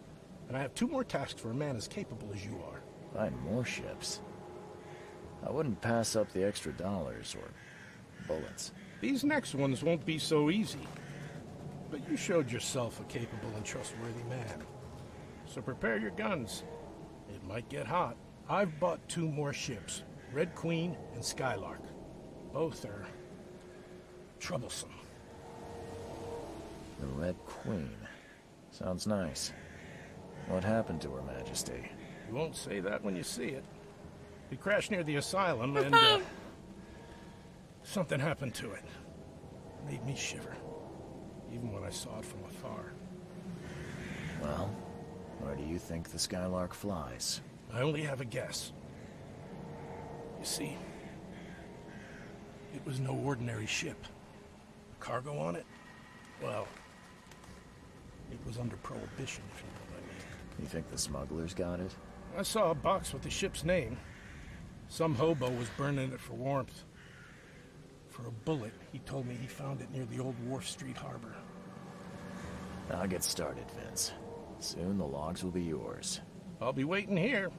And I have 2 more tasks for a man as capable as you are. Find more ships. I wouldn't pass up the extra dollars or bullets. These next ones won't be so easy. But you showed yourself a capable and trustworthy man. So prepare your guns. It might get hot. I've bought 2 more ships, Red Queen and Skylark. Both are troublesome. The Red Queen. Sounds nice. What happened to Her Majesty? You won't say that when you see it. We crashed near the asylum and, something happened to it. Made me shiver. Even when I saw it from afar. Well, where do you think the Skylark flies? I only have a guess. You see, it was no ordinary ship. The cargo on it, well, it was under prohibition, if you know what I mean. You think the smugglers got it? I saw a box with the ship's name. Some hobo was burning it for warmth. For a bullet. He told me he found it near the old Wharf Street harbor. I'll get started, Vince. Soon the logs will be yours. I'll be waiting here.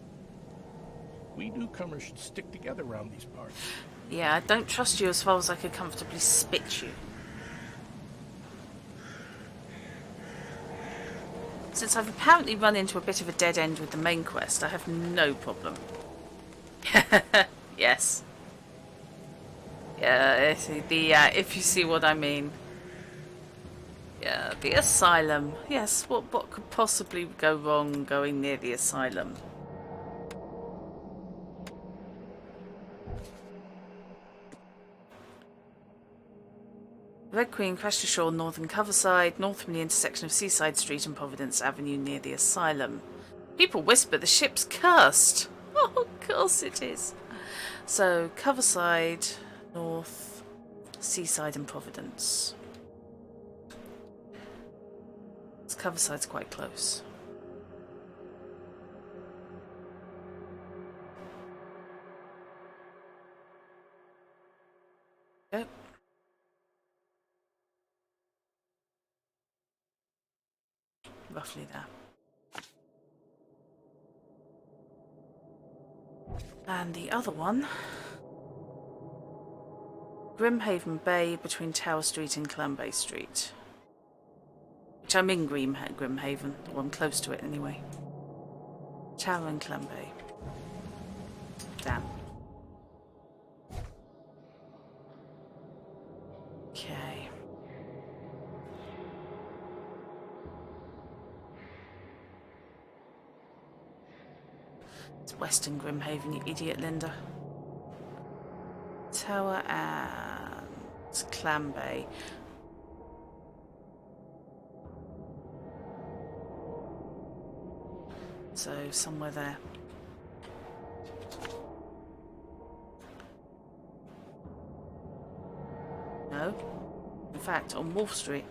We newcomers should stick together around these parts. Yeah, I don't trust you as far as I could comfortably spit you. Since I've apparently run into a bit of a dead end with the main quest, I have no problem. Yes. Yeah, if you see what I mean. Yeah, the asylum. Yes, what could possibly go wrong going near the asylum? Red Queen crashed ashore northern Coverside, north from the intersection of Seaside Street and Providence Avenue near the asylum. People whisper the ship's cursed. Oh, of course it is. So, Coverside, north, Seaside and Providence. Coverside's quite close. Go. Roughly there. And the other one, Grimhaven Bay between Tower Street and Clambay Street. Which I'm in Grimhaven, or I'm close to it anyway. Tower and Clambay. Damn. Okay. It's Western Grimhaven, you idiot, Linda. Tower and Clambay. So, somewhere there. No. In fact, on Wharf Street.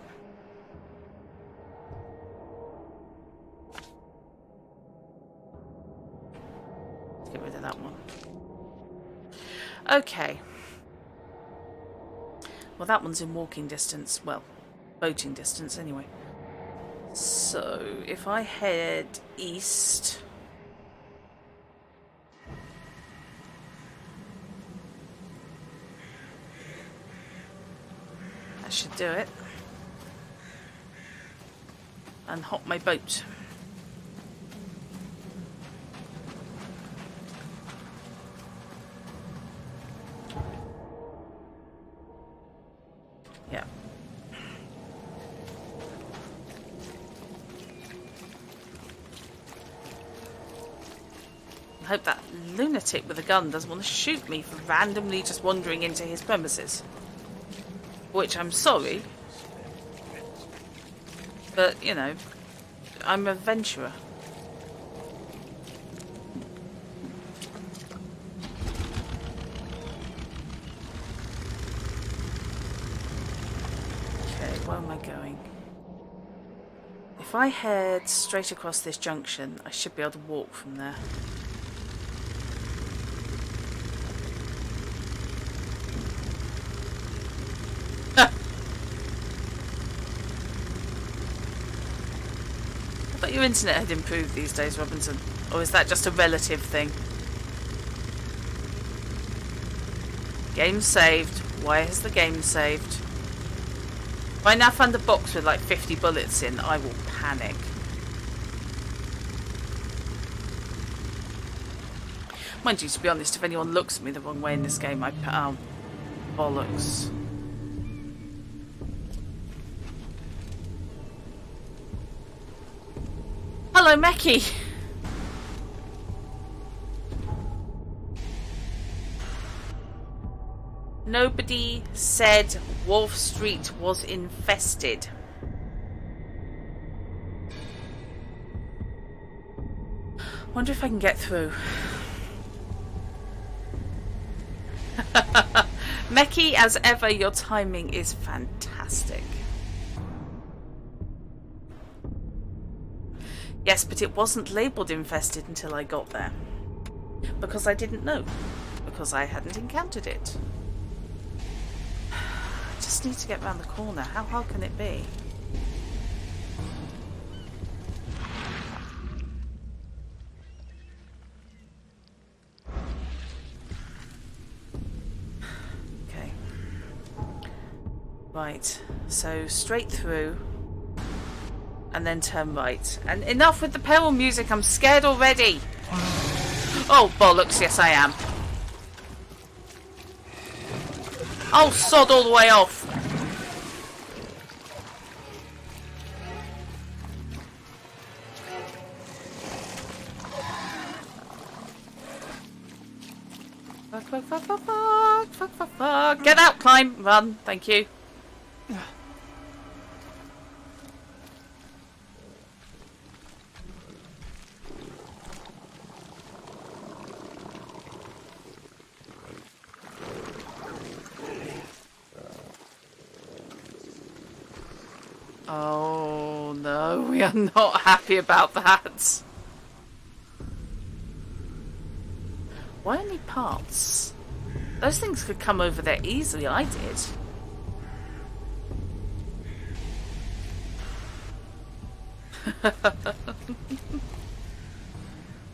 Let's get rid of that one. Okay. Well, that one's in walking distance. Well, boating distance anyway. So, if I head east... That should do it. And hop my boat. Yeah. I hope that lunatic with a gun doesn't want to shoot me for randomly just wandering into his premises. Which I'm sorry. But, you know, I'm a venturer. Okay, where am I going? If I head straight across this junction, I should be able to walk from there. I thought your internet had improved these days, Robinson. Or is that just a relative thing? Game saved. Why has the game saved? If I now find a box with like 50 bullets in, I will panic. Mind you, to be honest, if anyone looks at me the wrong way in this game, I... Oh, bollocks. Hello, Meccy. Nobody said Wharf Street was infested. Wonder if I can get through. Meccy, as ever, your timing is fantastic. Yes, but it wasn't labelled infested until I got there. Because I didn't know. Because I hadn't encountered it. just need to get round the corner. How hard can it be? Okay. Right. So straight through. And then turn right. And enough with the peril music. I'm scared already. Oh, bollocks. Yes, I am. Oh, sod all the way off. Fuck, fuck, fuck, fuck, fuck, fuck, fuck, fuck. Get out, climb, run. Thank you. Oh no, we are not happy about that. Why only parts? Those things could come over there easily, I did.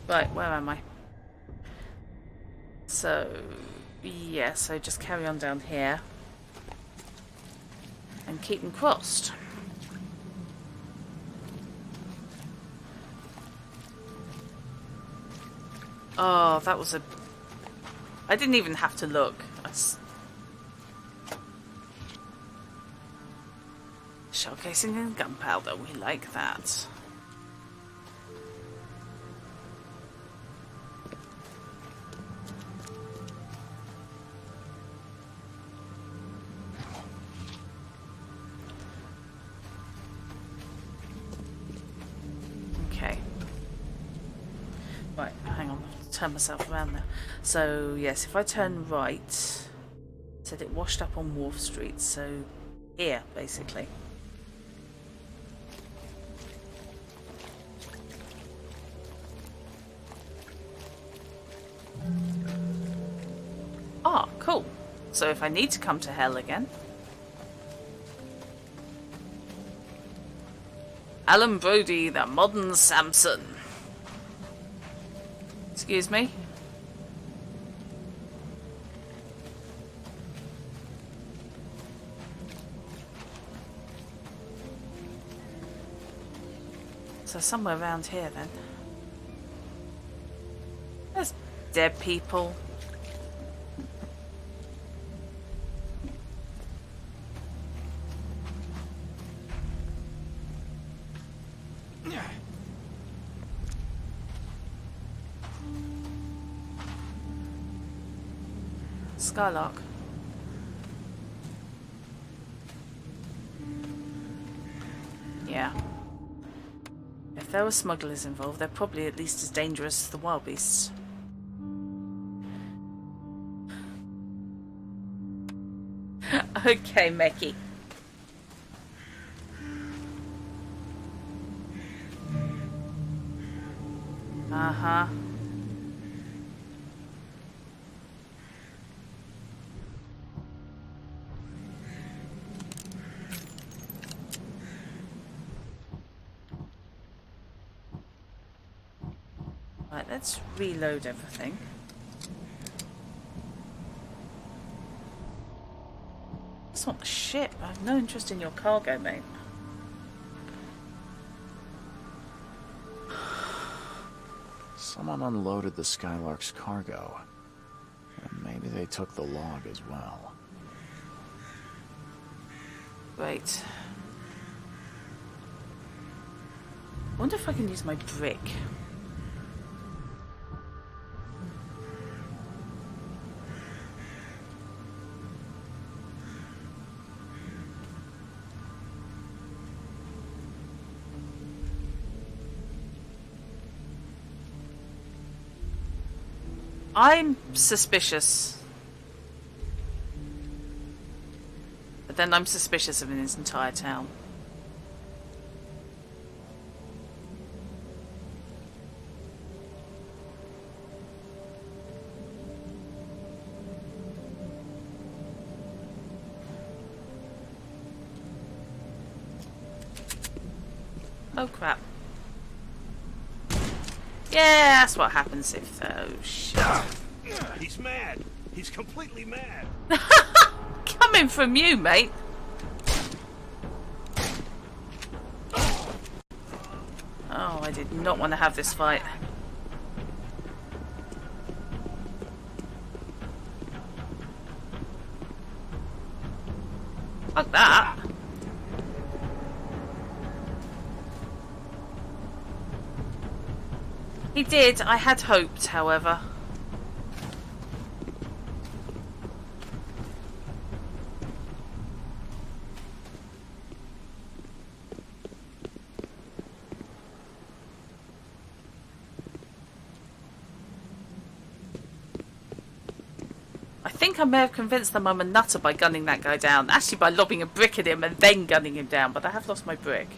Right, where am I? So, yeah, so just carry on down here. And keep them crossed. Oh, that was a... I didn't even have to look. Shell casing and gunpowder, we like that. Okay. Right, hang on. Turn myself around now. So yes, if I turn right, said it washed up on Wharf Street, so here basically. Ah, cool. So if I need to come to hell again, Alan Brody, the modern Samson. Excuse me. So somewhere around here then. There's dead people. Skylark. Yeah. If there were smugglers involved, they're probably at least as dangerous as the wild beasts. Okay, Mecky. Uh-huh. Right, let's reload everything. It's not the ship. I have no interest in your cargo, mate. Someone unloaded the Skylark's cargo. And maybe they took the log as well. Right. I wonder if I can use my brick. I'm suspicious. But then I'm suspicious of his entire town. Oh crap. Yeah, that's what happens if... Oh shit. He's mad. He's completely mad. Coming from you, mate. Oh, I did not want to have this fight. Fuck that. He did. I had hoped, however. I think I may have convinced them I'm a nutter by gunning that guy down. Actually, by lobbing a brick at him and then gunning him down, but I have lost my brick.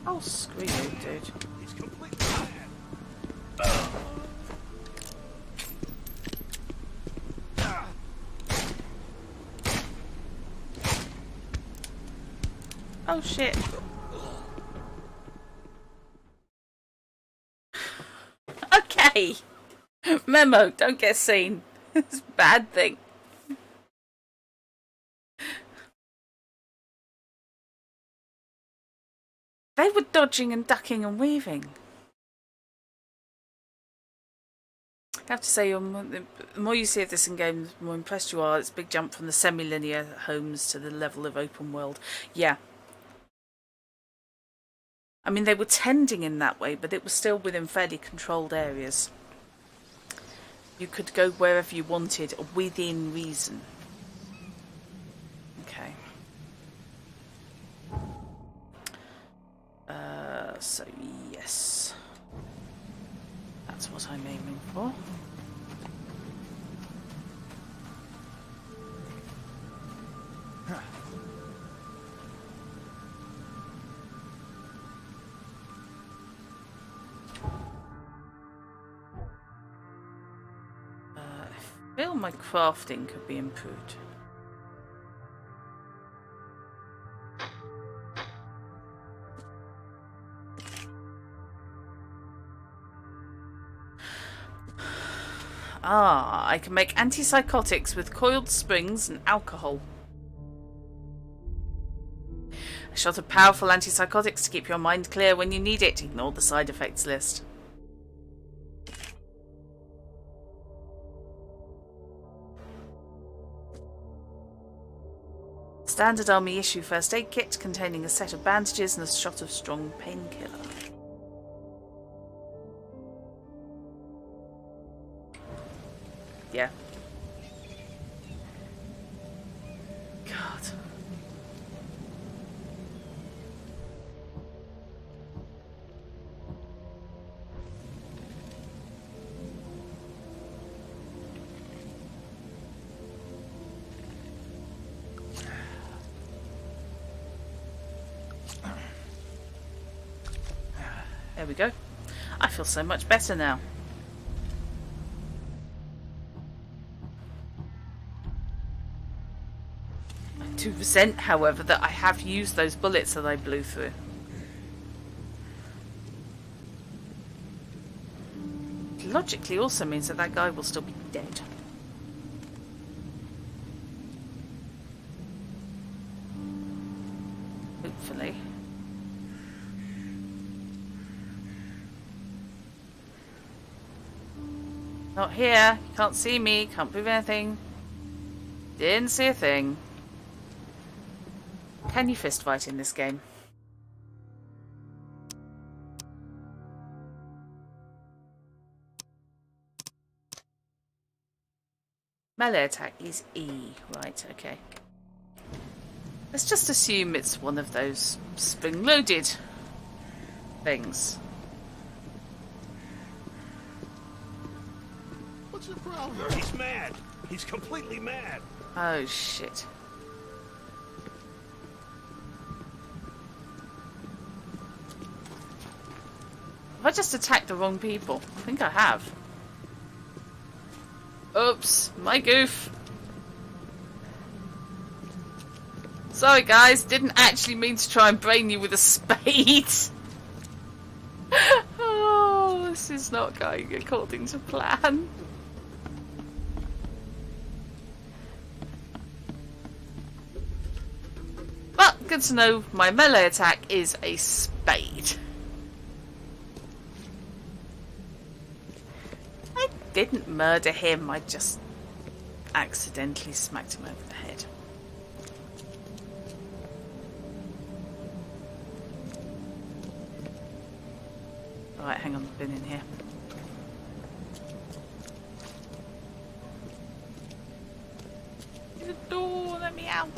Oh, screw you, dude. He's completely mad. Oh, shit. Okay. Memo, don't get seen. It's a bad thing. They were dodging and ducking and weaving. I have to say, the more you see of this in games, the more impressed you are. It's a big jump from the semi-linear homes to the level of open world. Yeah. I mean, they were tending in that way, but it was still within fairly controlled areas. You could go wherever you wanted, within reason. Okay. So, yes. That's what I'm aiming for. I feel my crafting could be improved. Ah, I can make antipsychotics with coiled springs and alcohol. A shot of powerful antipsychotics to keep your mind clear when you need it. Ignore the side effects list. Standard army issue first aid kit containing a set of bandages and a shot of strong painkiller. Yeah. God. There we go. I feel so much better now. I do resent, however, that I have used those bullets that I blew through. It logically also means that that guy will still be dead. Hopefully. Not here. You can't see me. Can't prove anything. Didn't see a thing. Can you fist fight in this game? Melee attack is E. Right, okay. Let's just assume it's one of those spring-loaded things. What's your problem? He's mad. He's completely mad. Oh, shit. Have I just attacked the wrong people? I think I have. Oops, my goof. Sorry guys, didn't actually mean to try and brain you with a spade. Oh, this is not going according to plan. But good to know my melee attack is a spade. I didn't murder him, I just accidentally smacked him over the head. Alright, hang on, I've been in here. There's a door, let me out.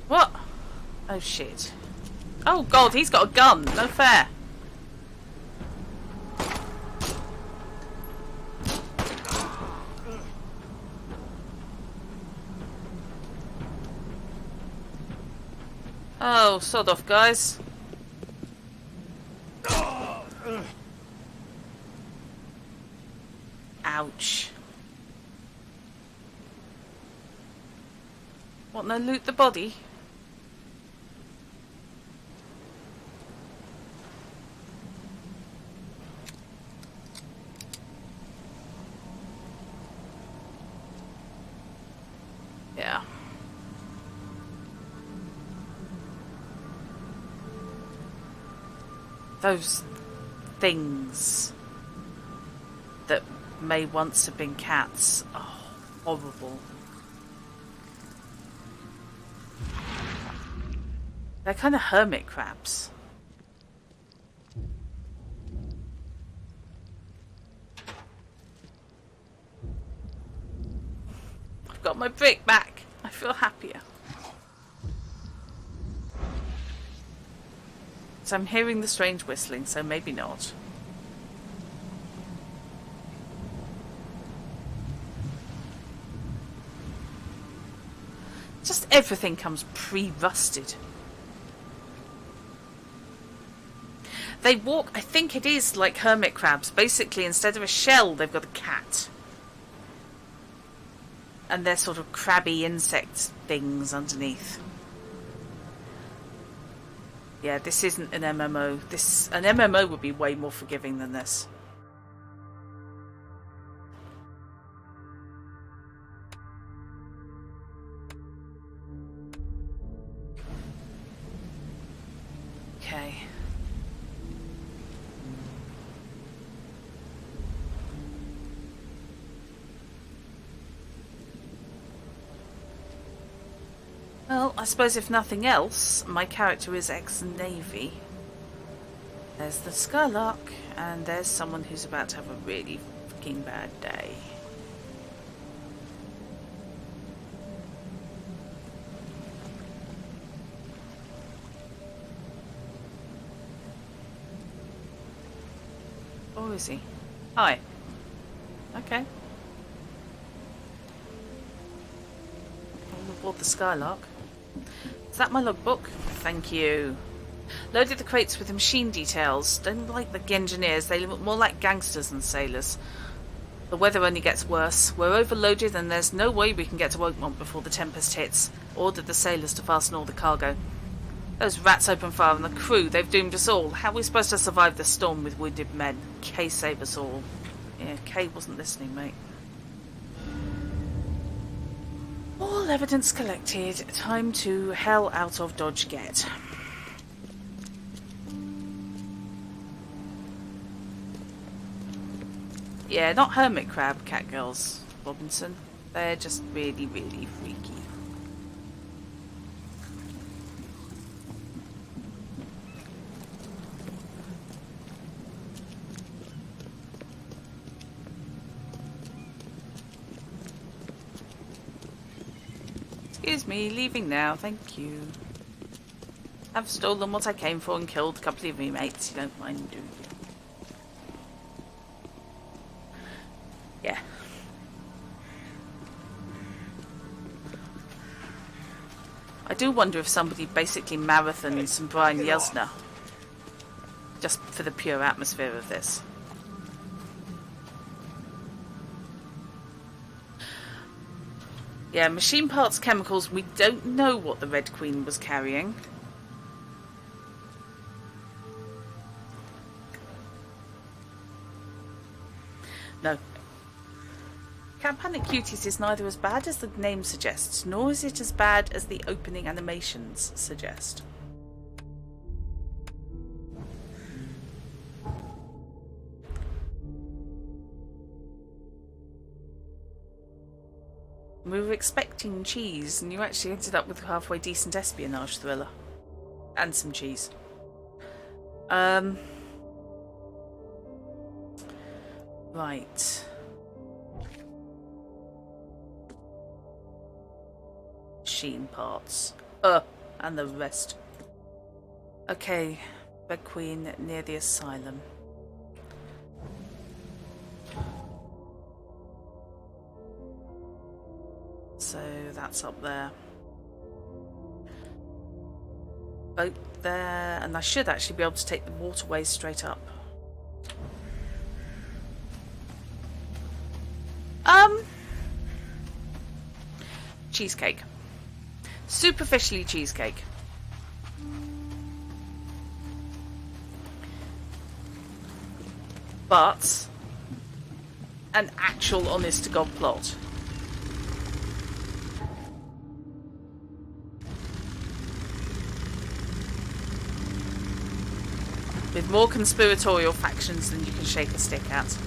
What? Oh shit. Oh god, he's got a gun, no fair. Oh, sod off, guys. Ouch. What, no loot the body? Yeah. Those things that may once have been cats are horrible. They're kind of hermit crabs. I've got my brick back. I feel happier. So I'm hearing the strange whistling, so maybe not. Just everything comes pre-rusted. They walk, I think it is like hermit crabs. Basically, instead of a shell, they've got a cat. And they're sort of crabby insect things underneath. Yeah, this isn't an MMO. An MMO would be way more forgiving than this. Okay. Well, I suppose if nothing else, my character is ex-Navy. There's the Skylark, and there's someone who's about to have a really fucking bad day. Or is he? Hi. Okay. All aboard the Skylark. Is that my logbook? Thank you. Loaded the crates with the machine details. Don't like the engineers. They look more like gangsters than sailors. The weather only gets worse. We're overloaded and there's no way we can get to Oakmont before the tempest hits. Ordered the sailors to fasten all the cargo. Those rats open fire on the crew. They've doomed us all. How are we supposed to survive the storm with wounded men? Kay save us all. Yeah, Kay wasn't listening, mate. All evidence collected. Time to hell out of Dodge get. Yeah, not hermit crab catgirls, Robinson. They're just really, really freaky. Excuse me, leaving now, thank you. I've stolen what I came for and killed a couple of your mates, you don't mind, do you? Yeah. I do wonder if somebody basically marathoned some Brian Yuzna just for the pure atmosphere of this. Yeah, machine parts, chemicals. We don't know what the Red Queen was carrying. No. Camp Panic Cuties is neither as bad as the name suggests, nor is it as bad as the opening animations suggest. We were expecting cheese, and you actually ended up with a halfway decent espionage thriller. And some cheese. Right. Machine parts. And the rest. Okay. Red Queen near the asylum. So that's up there. Boat there, and I should actually be able to take the waterways straight up. Cheesecake. Superficially cheesecake. But an actual honest-to-God plot. With more conspiratorial factions than you can shake a stick at.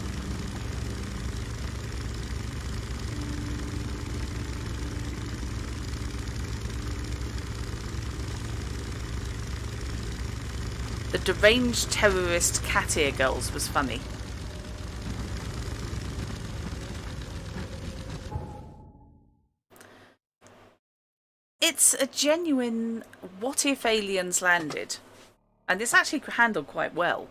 The deranged terrorist cat ear girls was funny. It's a genuine what if aliens landed? And it's actually handled quite well.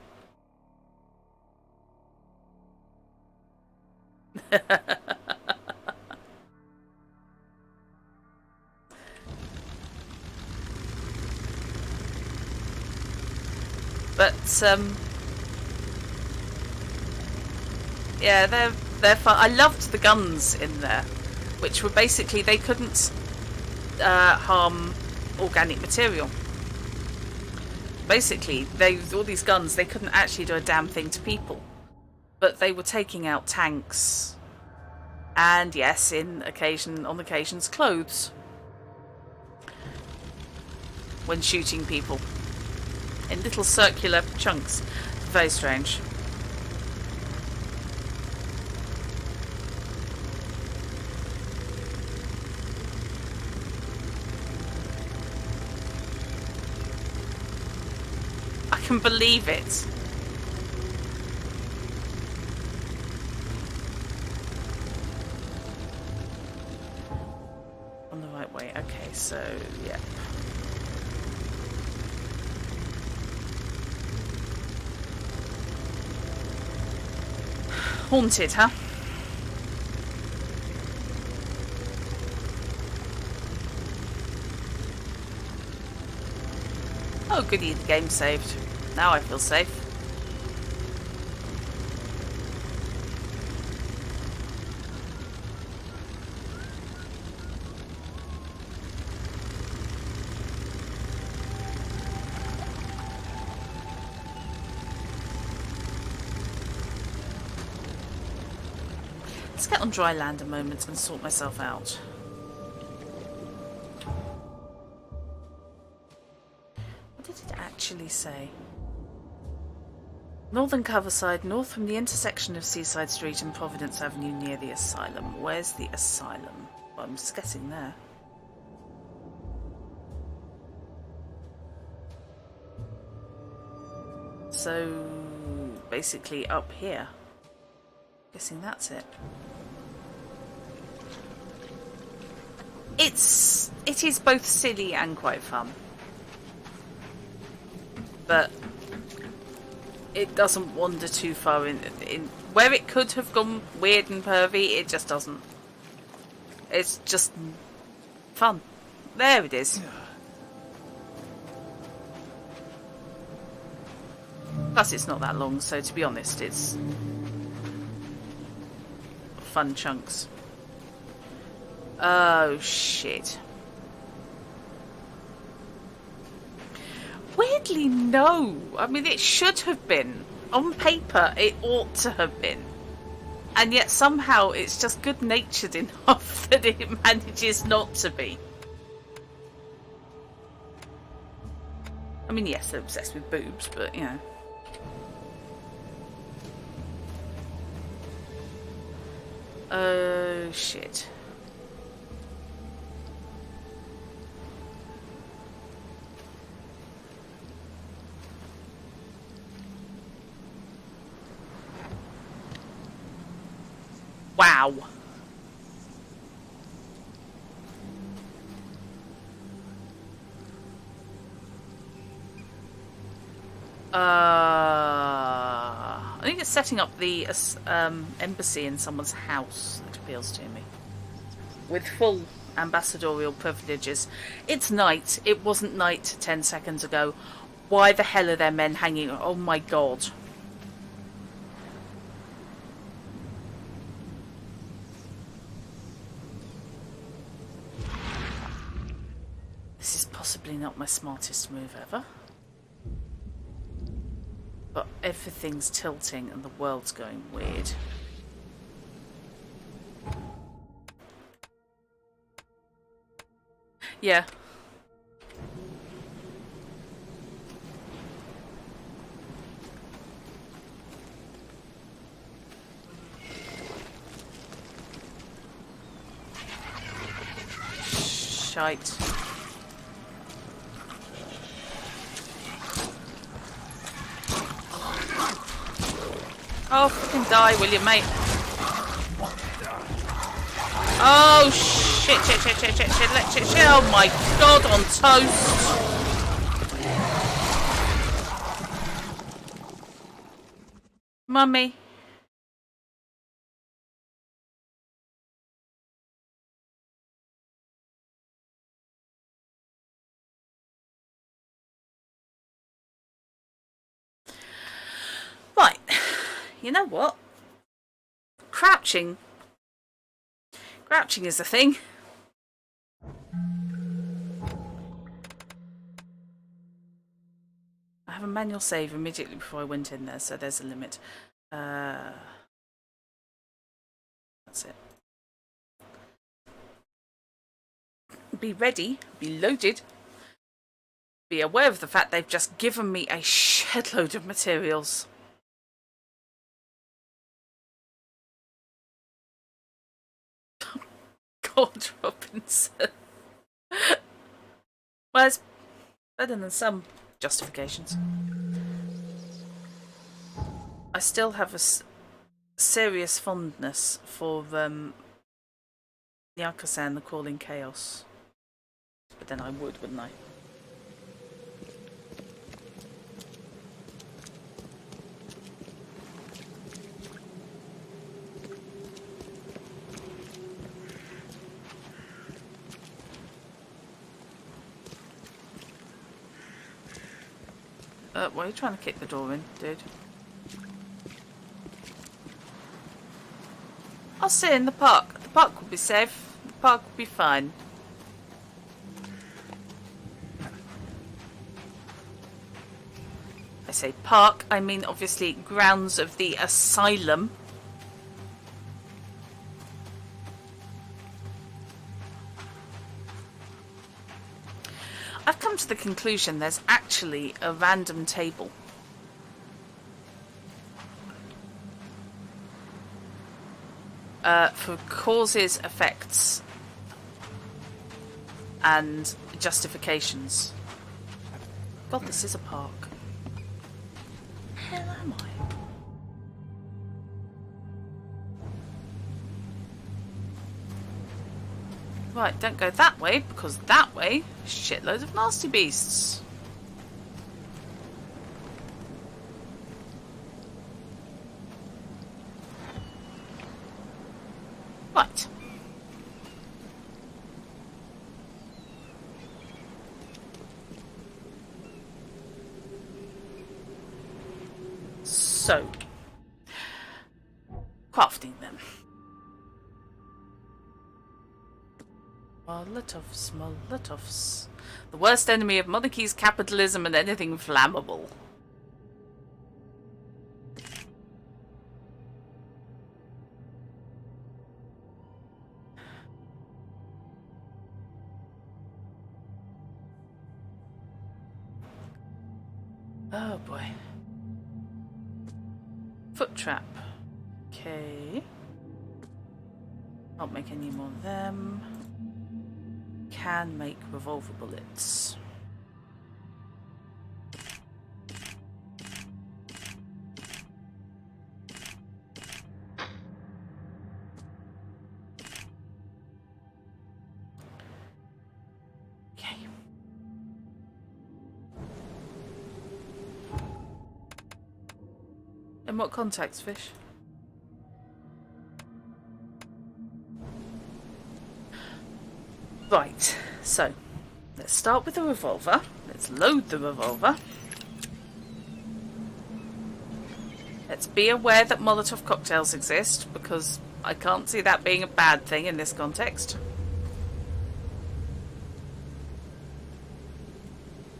But yeah, they're fun. I loved the guns in there, which were basically they couldn't harm organic material. Basically, all these guns, they couldn't actually do a damn thing to people, but they were taking out tanks, and yes, on occasions, clothes when shooting people in little circular chunks. Very strange. I can believe it. On the right way. Okay, so yeah. Haunted, huh? Oh goody, the game saved. Now I feel safe. Let's get on dry land a moment and sort myself out. What did it actually say? Northern Coverside, north from the intersection of Seaside Street and Providence Avenue near the asylum. Where's the asylum? Well, I'm just guessing there. So, basically up here. Guessing that's it. It is both silly and quite fun. But it doesn't wander too far in where it could have gone weird and pervy. It just doesn't. It's just fun. There it is. Plus, it's not that long, so to be honest, it's fun chunks. Oh, shit. Weirdly, no. I mean, it should have been. On paper, it ought to have been. And yet, somehow, it's just good-natured enough that it manages not to be. I mean, yes, they're obsessed with boobs, but, you know. Oh, shit. Wow. I think it's setting up the embassy in someone's house that appeals to me. With full ambassadorial privileges. It's night. It wasn't night 10 seconds ago. Why the hell are there men hanging? Oh my god. This is possibly not my smartest move ever. But everything's tilting and the world's going weird. Yeah. Shite. Oh, fucking die, will you, mate? Oh, shit. Oh my god, on toast. Mummy. Right. You know what? Crouching is a thing. I have a manual save immediately before I went in there, so there's a limit. That's it. Be ready, be loaded, be aware of the fact they've just given me a shed load of materials. God, Robinson. Well, it's better than some justifications. I still have a serious fondness for Nyaka-san, the Calling Chaos. But then I would, wouldn't I? Why are you trying to kick the door in, dude? I'll stay in the park. The park will be safe. The park will be fine. I say park, I mean obviously grounds of the asylum. I've come to the conclusion there's actually a random table. For causes, effects, and justifications. God, this is a park. Hell am I? Right, don't go that way, because that way, shitloads of nasty beasts. Right. So, crafting them. Molotovs, Molotovs. The worst enemy of monarchies, capitalism, and anything flammable. Oh boy. Foot trap. Okay. Can't make any more of them. Can make revolver bullets. Okay. In what context, fish? Right, so let's start with the revolver. Let's load the revolver. Let's be aware that Molotov cocktails exist, because I can't see that being a bad thing in this context.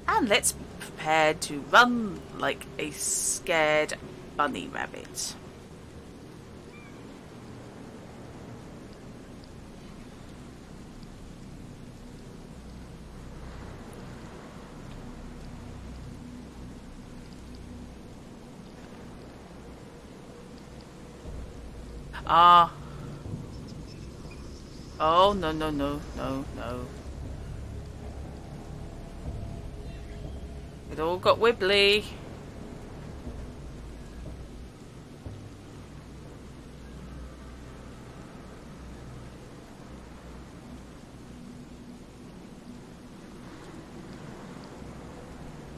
And let's be prepared to run like a scared bunny rabbit. Ah. Oh, no, no, no, no, no. It all got wibbly.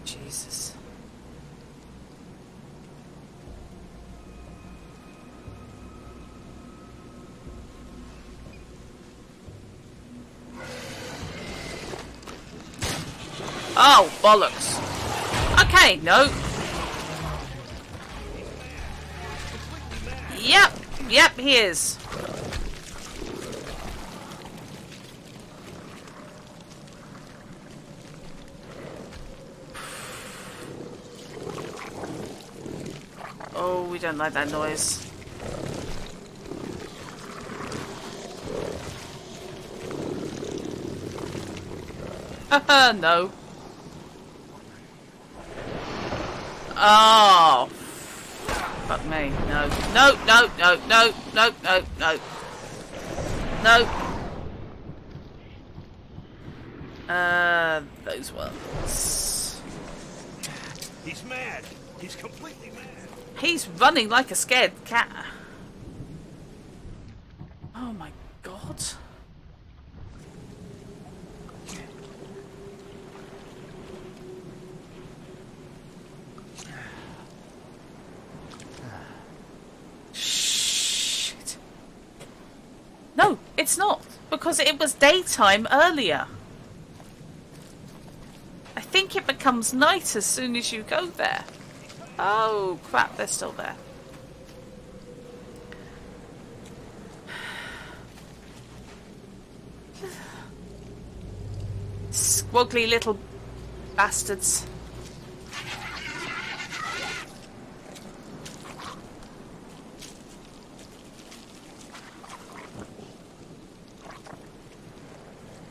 Jesus. Oh, bollocks. Okay, no. Yep, he is. Oh, we don't like that noise. Haha, no. Oh, fuck me. No. No, no, no, no, no, no, no. No. Those ones. He's mad. He's completely mad. He's running like a scared cat. Oh my god. Shit. No, it's not, because it was daytime earlier. I think it becomes night as soon as you go there. Oh crap, they're still there. Squaggly little bastards.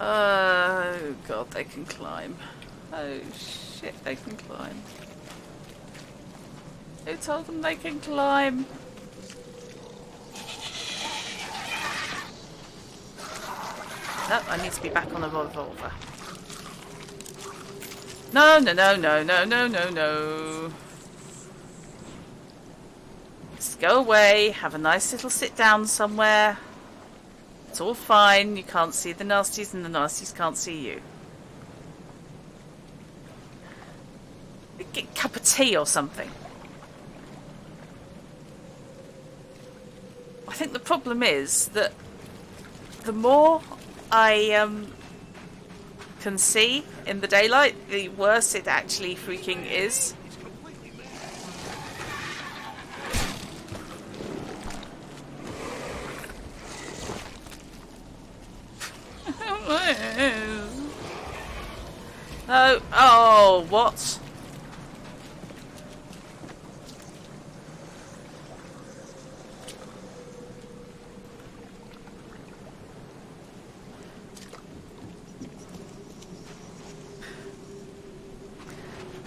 Oh god, they can climb. Oh shit, they can climb. Who told them they can climb? No, I need to be back on the revolver. No, no, no, no, no, no, no, no. Just go away, have a nice little sit down somewhere. It's all fine, you can't see the nasties and the nasties can't see you. Get a cup of tea or something. I think the problem is that the more I can see in the daylight, the worse it actually freaking is. No. Oh, what?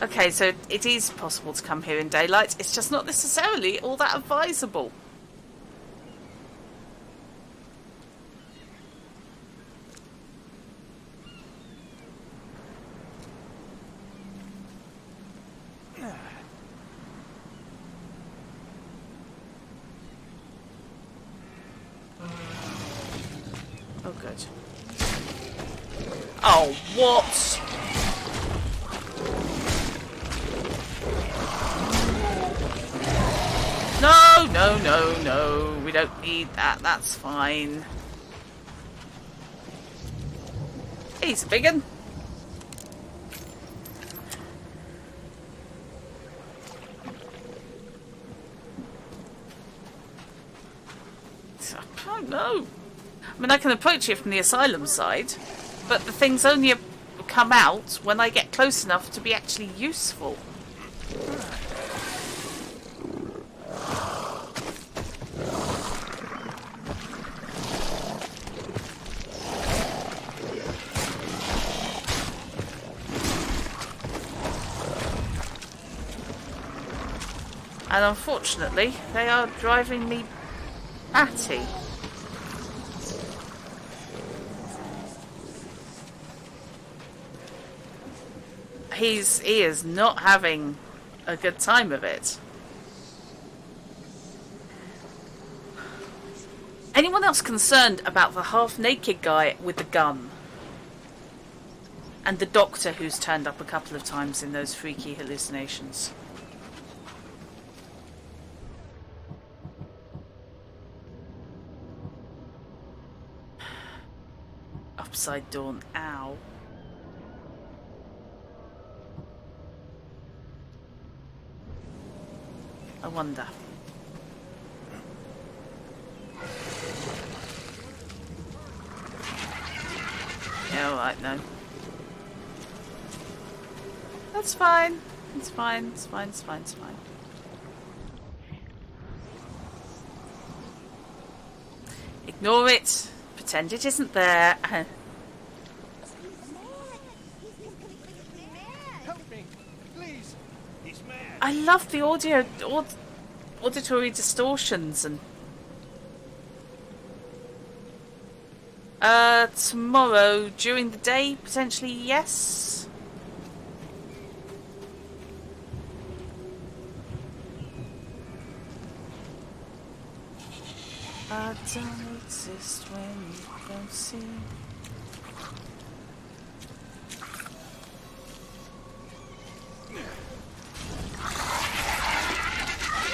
Okay, so it is possible to come here in daylight. It's just not necessarily all that advisable. Oh, good. Oh, what? No, no, no, no. We don't need that. That's fine. He's a big un. I don't know. I mean, I can approach it from the asylum side, but the things only come out when I get close enough to be actually useful. And unfortunately, they are driving me batty. He is not having a good time of it. Anyone else concerned about the half-naked guy with the gun? And the doctor who's turned up a couple of times in those freaky hallucinations? Upside down, ow. I wonder. Yeah, alright, no. That's fine. It's fine, it's fine, it's fine, it's fine. Ignore it. Pretend it isn't there. Help me, please. He's mad. I love the auditory distortions and tomorrow during the day, potentially, yes. I don't exist when you don't see.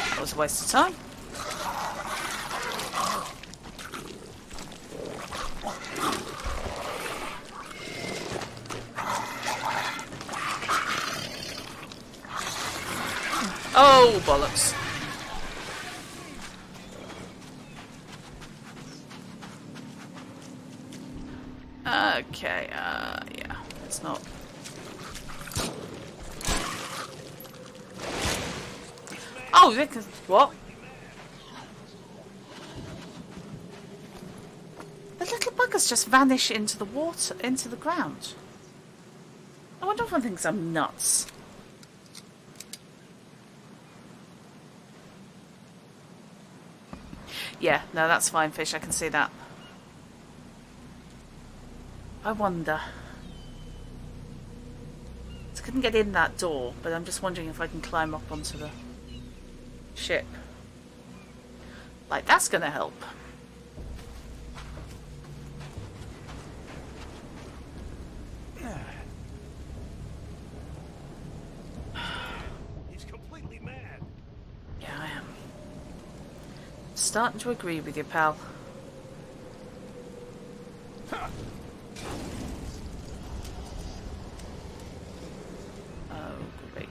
That was a waste of time. Oh, bollocks. Okay, yeah, it's not. Oh, because what? The little buggers just vanish into the water, into the ground. I wonder if one thinks I'm nuts. Yeah, no, that's fine, fish. I can see that. I wonder. I couldn't get in that door, but I'm just wondering if I can climb up onto the ship. Like, that's going to help. He's completely mad. Yeah, I am. Starting to agree with you, pal. Oh, great.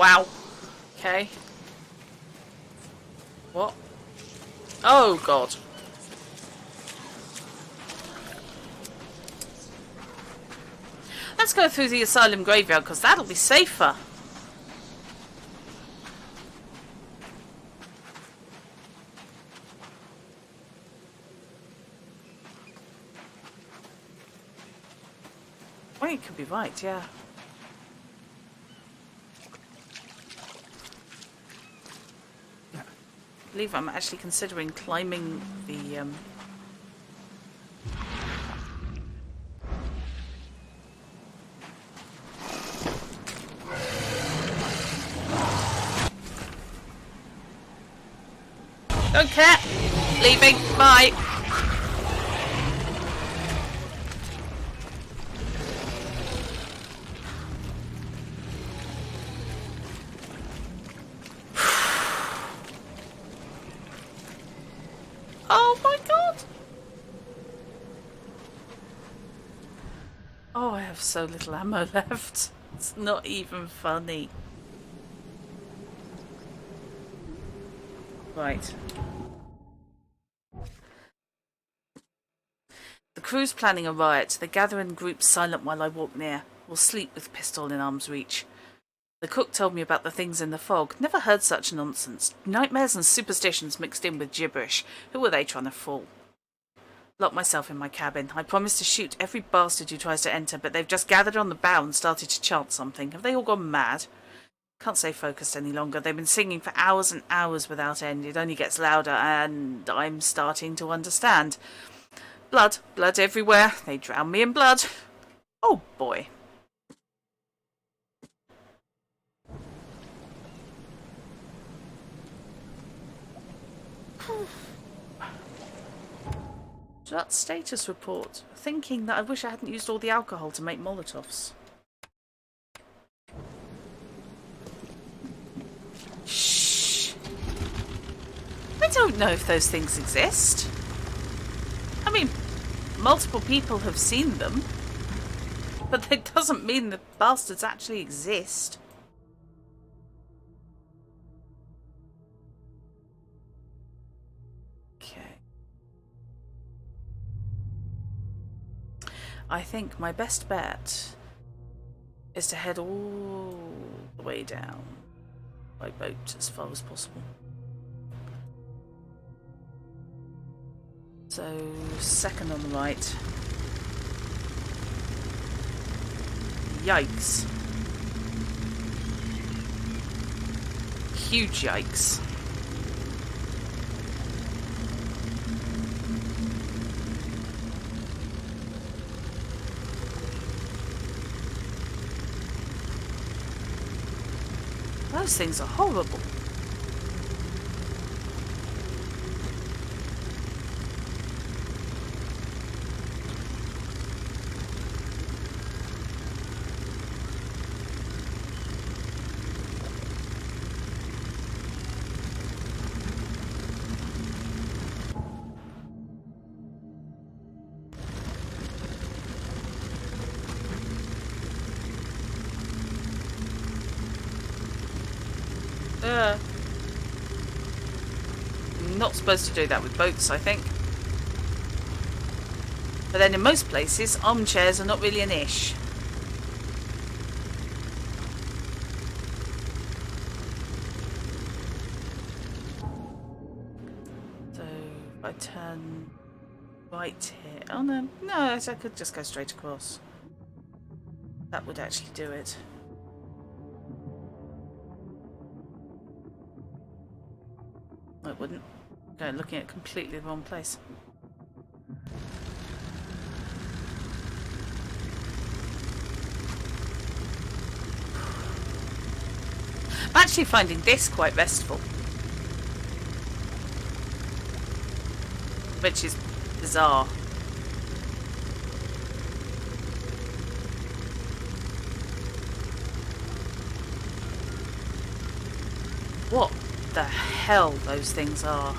Wow. Okay. What? Oh, God. Let's go through the asylum graveyard, because that'll be safer. Well, you could be right, yeah. I believe I'm actually considering climbing the Don't care. Leaving. Bye. Oh my God. Oh, I have so little ammo left. It's not even funny. Right. The crew's planning a riot. They gather in groups silent while I walk near. Will sleep with pistol in arm's reach. The cook told me about the things in the fog. Never heard such nonsense. Nightmares and superstitions mixed in with gibberish. Who are they trying to fool? Lock myself in my cabin. I promised to shoot every bastard who tries to enter, but they've just gathered on the bow and started to chant something. Have they all gone mad? Can't stay focused any longer. They've been singing for hours and hours without end. It only gets louder, and I'm starting to understand. Blood. Blood everywhere. They drown me in blood. Oh, boy. That status report. Thinking that I wish I hadn't used all the alcohol to make Molotovs. Shh. I don't know if those things exist. I mean, multiple people have seen them. But that doesn't mean the bastards actually exist. I think my best bet is to head all the way down by boat as far as possible. So, second on the right. Yikes. Huge yikes. Those things are horrible. Not supposed to do that with boats, I think. But then in most places, armchairs are not really an ish. So, if I turn right here... Oh no, no, I could just go straight across. That would actually do it. No, it wouldn't. Okay, looking at completely the wrong place. I'm actually finding this quite restful. Which is bizarre. What the hell those things are?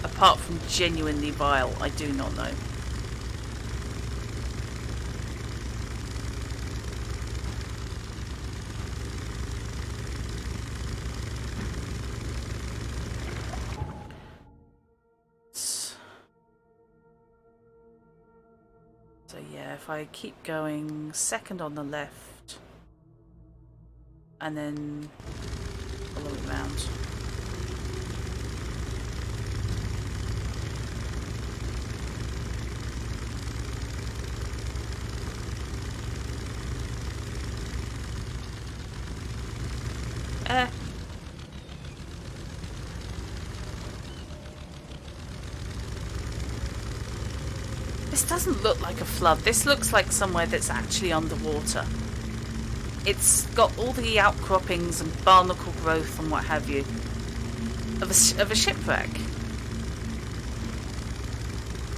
Apart from genuinely vile, I do not know. yeah, if I keep going, second on the left, and then follow it round. This doesn't look like a flood. This looks like somewhere that's actually underwater. It's got all the outcroppings and barnacle growth and what have you of a shipwreck.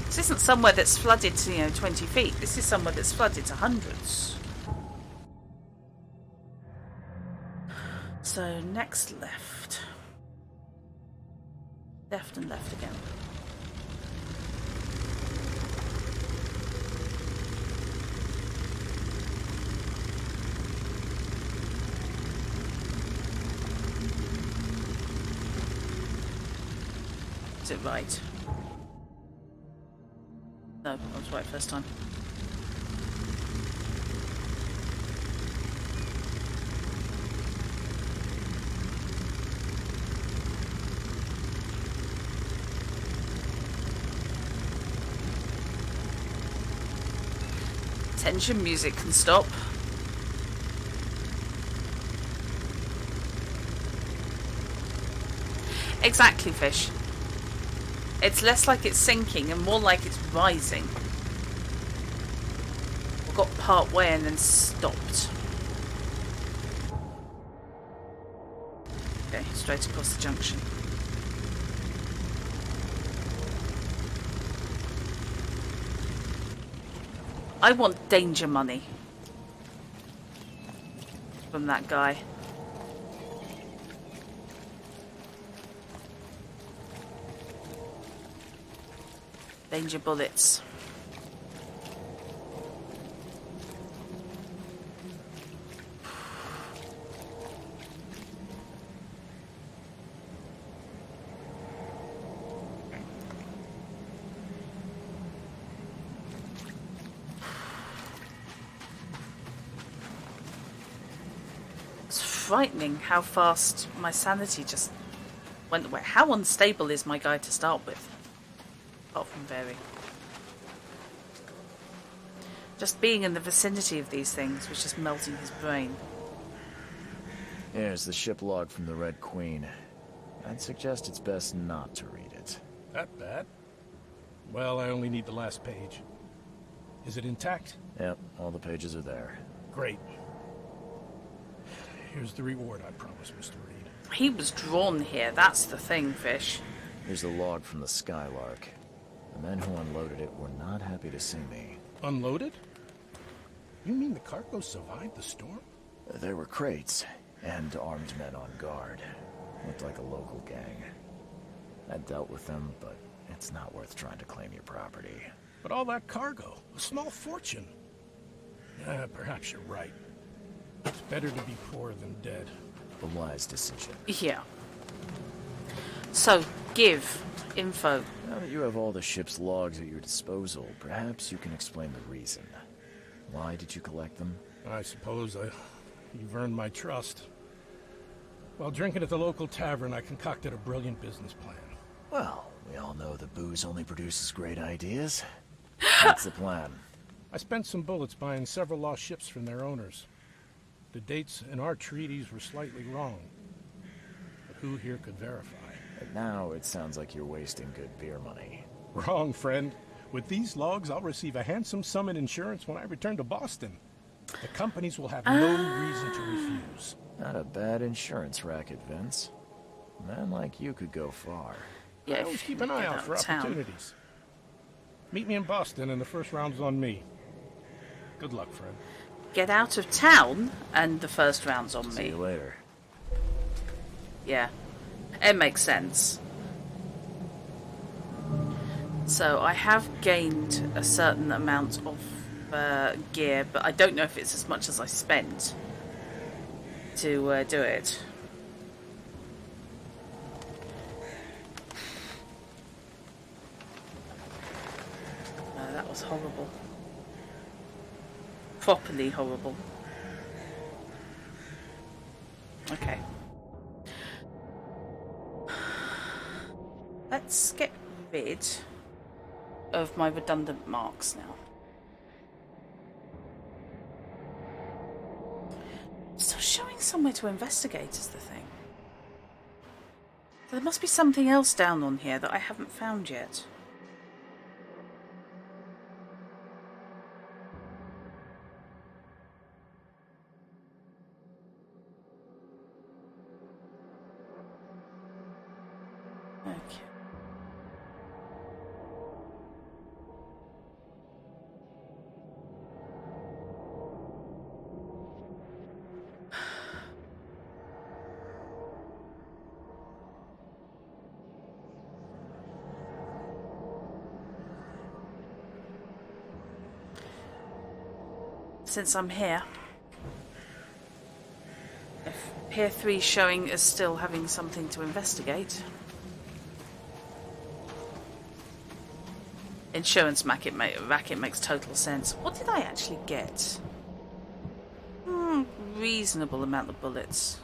This isn't somewhere that's flooded to 20 feet. This is somewhere that's flooded to hundreds. So next left. Left and left again. Is it right? No, I was right first time. Tension music can stop. Exactly, fish. It's less like it's sinking and more like it's rising. We got part way and then stopped. Okay, straight across the junction. I want danger money from that guy. Danger bullets. It's frightening how fast my sanity just went away. How unstable is my guy to start with? Apart from very. Just being in the vicinity of these things was just melting his brain. Here's the ship log from the Red Queen. I'd suggest it's best not to read it. That bad? Well, I only need the last page. Is it intact? Yep, all the pages are there. Great. Here's the reward I promised, Mr. Reed. He was drawn here, that's the thing, fish. Here's the log from the Skylark. The men who unloaded it were not happy to see me. Unloaded? You mean the cargo survived the storm? There were crates, and armed men on guard. Looked like a local gang. I dealt with them, but it's not worth trying to claim your property. But all that cargo, a small fortune. Perhaps you're right. It's better to be poor than dead. A wise decision. Yeah. So, give info. Now that you have all the ship's logs at your disposal, perhaps you can explain the reason. Why did you collect them? I suppose you've earned my trust. While drinking at the local tavern, I concocted a brilliant business plan. Well, we all know that booze only produces great ideas. What's the plan? I spent some bullets buying several lost ships from their owners. The dates in our treaties were slightly wrong. But who here could verify? But now it sounds like you're wasting good beer money. Wrong, friend. With these logs, I'll receive a handsome sum in insurance when I return to Boston. The companies will have no reason to refuse. Not a bad insurance racket, Vince. A man like you could go far. Yeah, I always keep an eye out for opportunities. Meet me in Boston, and the first round's on me. Good luck, friend. Get out of town, and the first round's on me. See you later. Yeah, it makes sense. So I have gained a certain amount of gear, but I don't know if it's as much as I spent to do it. No, that was horrible. properly horrible. Okay. Let's get rid of my redundant marks now. Still showing somewhere to investigate is the thing. There must be something else down on here that I haven't found yet. Okay. Since I'm here, if Pier 3 showing as still having something to investigate. Insurance racket makes total sense. What did I actually get? Reasonable amount of bullets.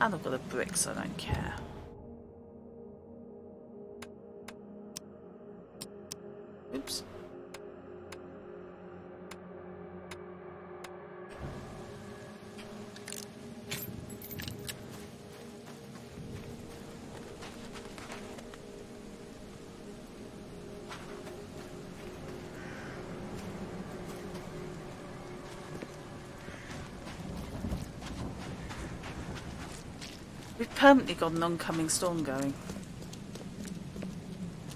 And I've got a brick, so I don't care. Oops. We've permanently got an oncoming storm going.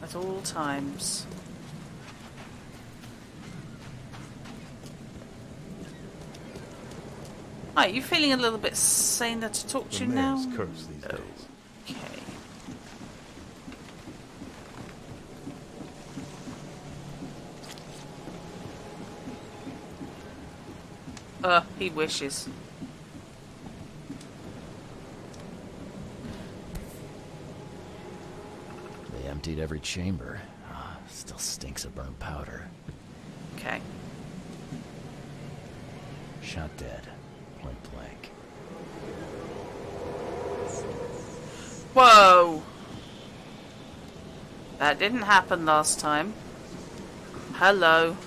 At all times. Are you feeling a little bit saner to talk to you now? Curse these days. Okay. He wishes. Emptied every chamber. Still stinks of burnt powder. Okay. Shot dead. Point blank. Whoa! That didn't happen last time. Hello.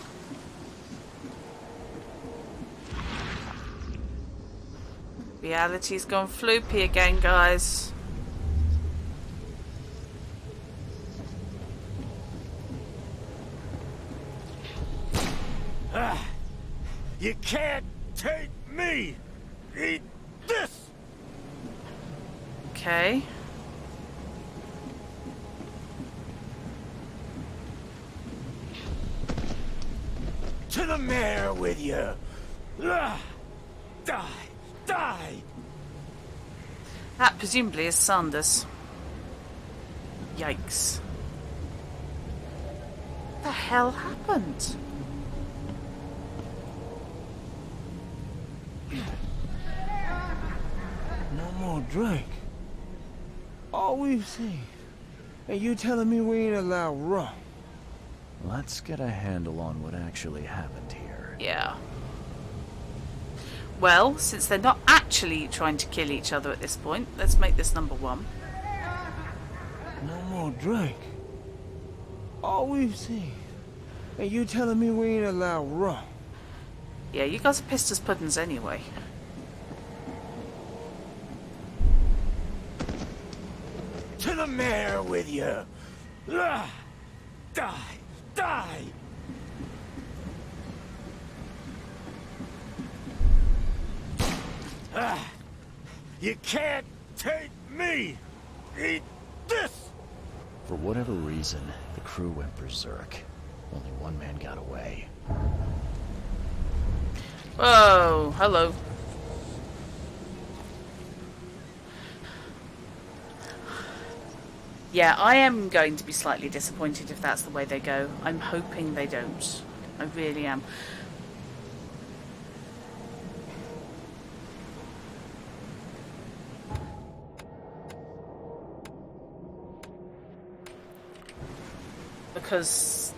Reality's gone floopy again, guys. You can't take me! Eat this! Okay. To the mayor with you! Die! Die! That presumably is Sanders. Yikes. What the hell happened? No more drink. All we've seen. And you telling me we ain't allowed rum? Let's get a handle on what actually happened here. Yeah. Well, since they're not actually trying to kill each other at this point, let's make this number one. No more drink. All we've seen. And you telling me we ain't allowed rum? Yeah, you guys are pissed as puddings anyway. To the mayor with you! Die! Die! You can't take me! Eat this! For whatever reason, the crew went berserk. Only one man got away. Whoa, hello. Yeah, I am going to be slightly disappointed if that's the way they go. I'm hoping they don't. I really am. Because,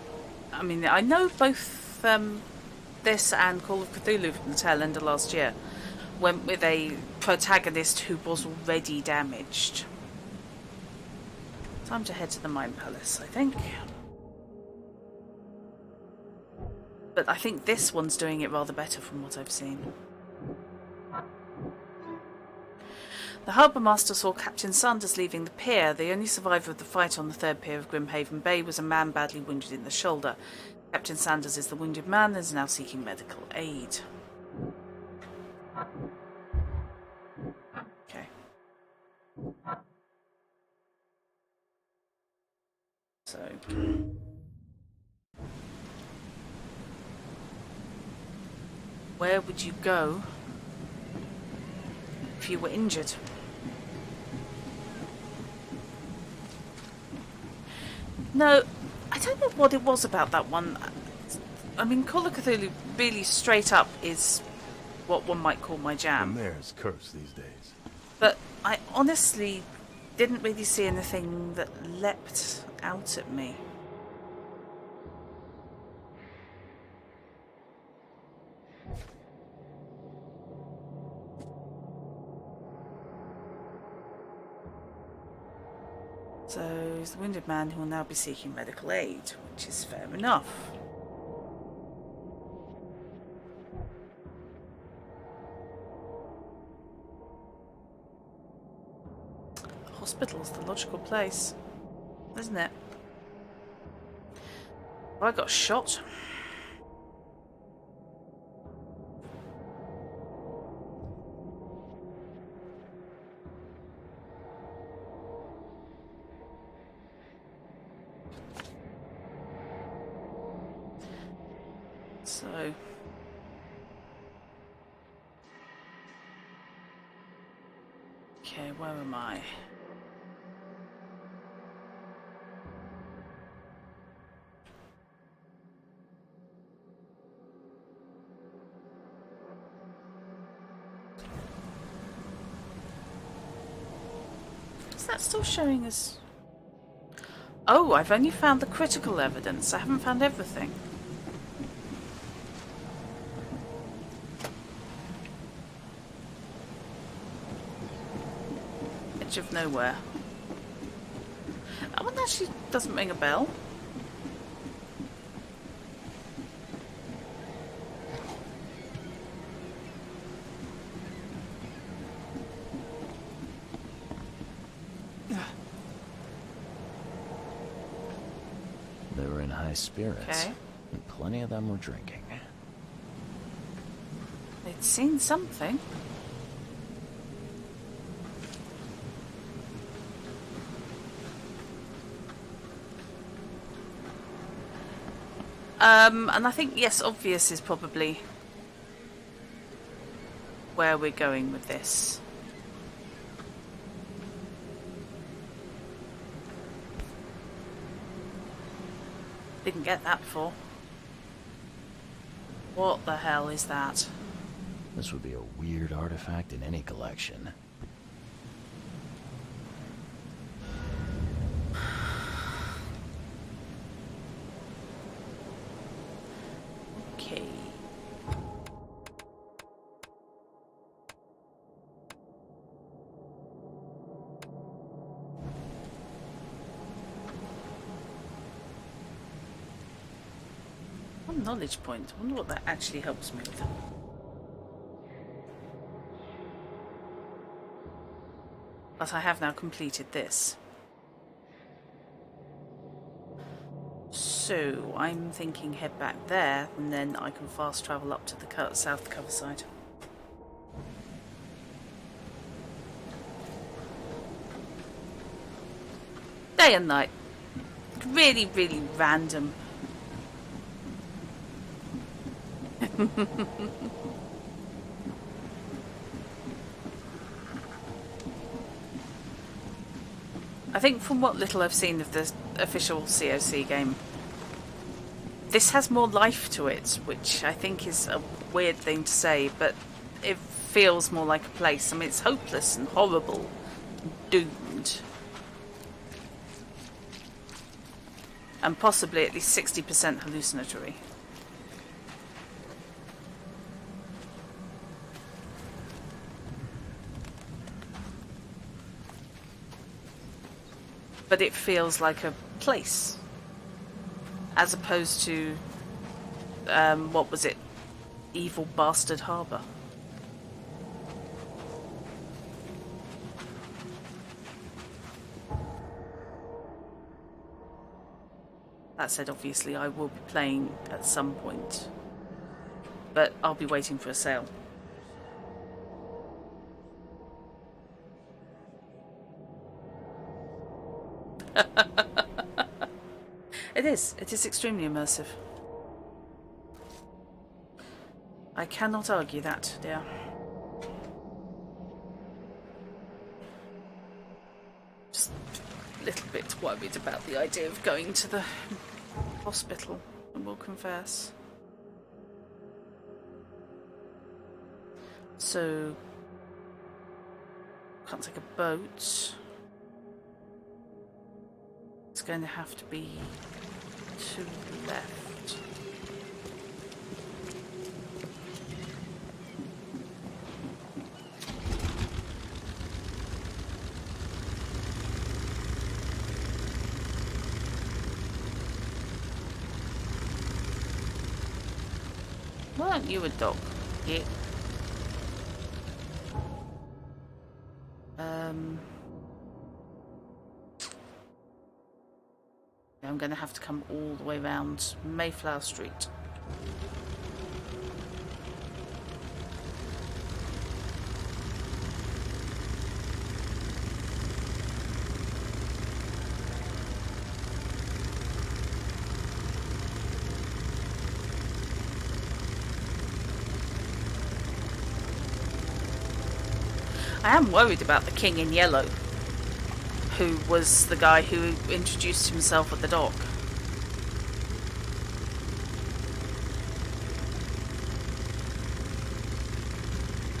I mean, I know both this and Call of Cthulhu from the tail end of last year went with a protagonist who was already damaged. Time to head to the Mine Palace, I think. But I think this one's doing it rather better from what I've seen. The harbour master saw Captain Sanders leaving the pier. The only survivor of the fight on the third pier of Grimhaven Bay was a man badly wounded in the shoulder. Captain Sanders is the wounded man and is now seeking medical aid. Okay. So... where would you go if you were injured? No, I don't know what it was about that one. I mean, Call of Cthulhu really straight up is what one might call my jam. The mayor's cursed these days. But I honestly didn't really see anything that leapt out at me. So he's the wounded man who will now be seeking medical aid, which is fair enough. The hospital's the logical place, isn't it? Well, I got shot. So... okay, where am I? Is that still showing us? Oh, I've only found the critical evidence. I haven't found everything. Edge of nowhere. That one actually doesn't ring a bell. They were in high spirits, Okay. and plenty of them were drinking. They'd seen something. And I think, yes, obvious is probably where we're going with this. Didn't get that before. What the hell is that? This would be a weird artifact in any collection. Okay. One knowledge point. I wonder what that actually helps me with. But I have now completed this. So I'm thinking head back there, and then I can fast travel up to the south cover side. Day and night. Really, really random. I think from what little I've seen of the official COC game, this has more life to it, which I think is a weird thing to say, but it feels more like a place. I mean, it's hopeless and horrible, doomed. And possibly at least 60% hallucinatory. but it feels like a place, as opposed to what was it? Evil Bastard Harbour. That said, obviously I will be playing at some point, but I'll be waiting for a sale. It is extremely immersive. I cannot argue that, dear. Just a little bit worried about the idea of going to the hospital, I will confess. So, can't take a boat. It's going to have to be to the left. Why aren't you a dog? Yeah. I'm going to have to come all the way round Mayflower Street. I am worried about the King in Yellow, who was the guy who introduced himself at the dock.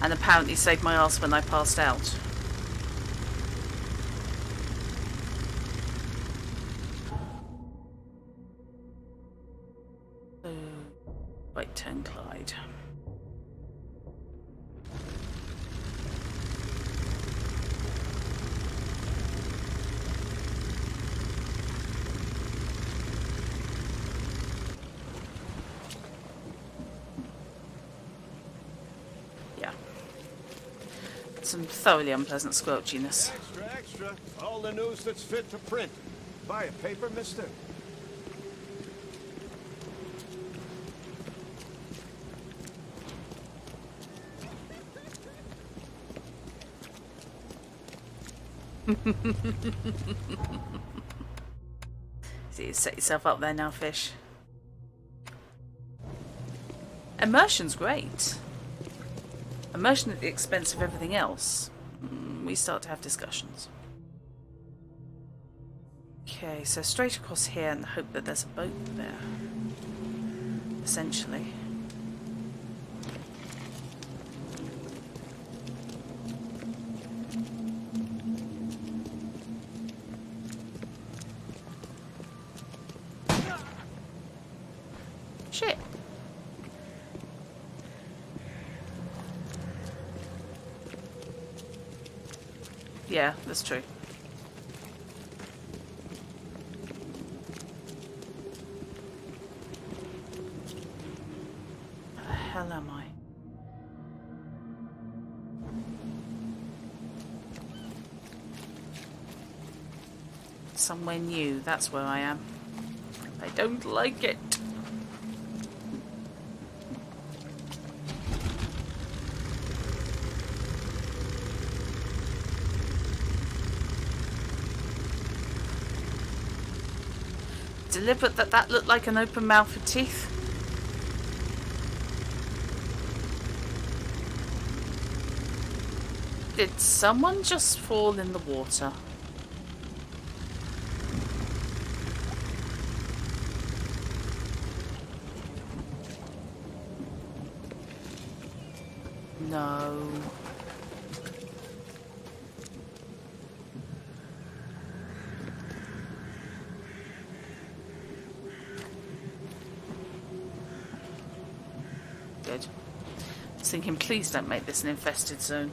And apparently saved my ass when I passed out. So, right turn Clyde. Some thoroughly unpleasant squelchiness. Extra, extra. All the news that's fit to print. Buy a paper, mister? See, set yourself up there now, fish. Immersion's great. Immersion at the expense of everything else. We start to have discussions. Okay, so straight across here and hope that there's a boat there. Essentially. Shit. Yeah, that's true. Where the hell am I? Somewhere new, that's where I am. I don't like it. Deliberate that looked like an open mouth with teeth. Did someone just fall in the water? No. Good. I was thinking, please don't make this an infested zone.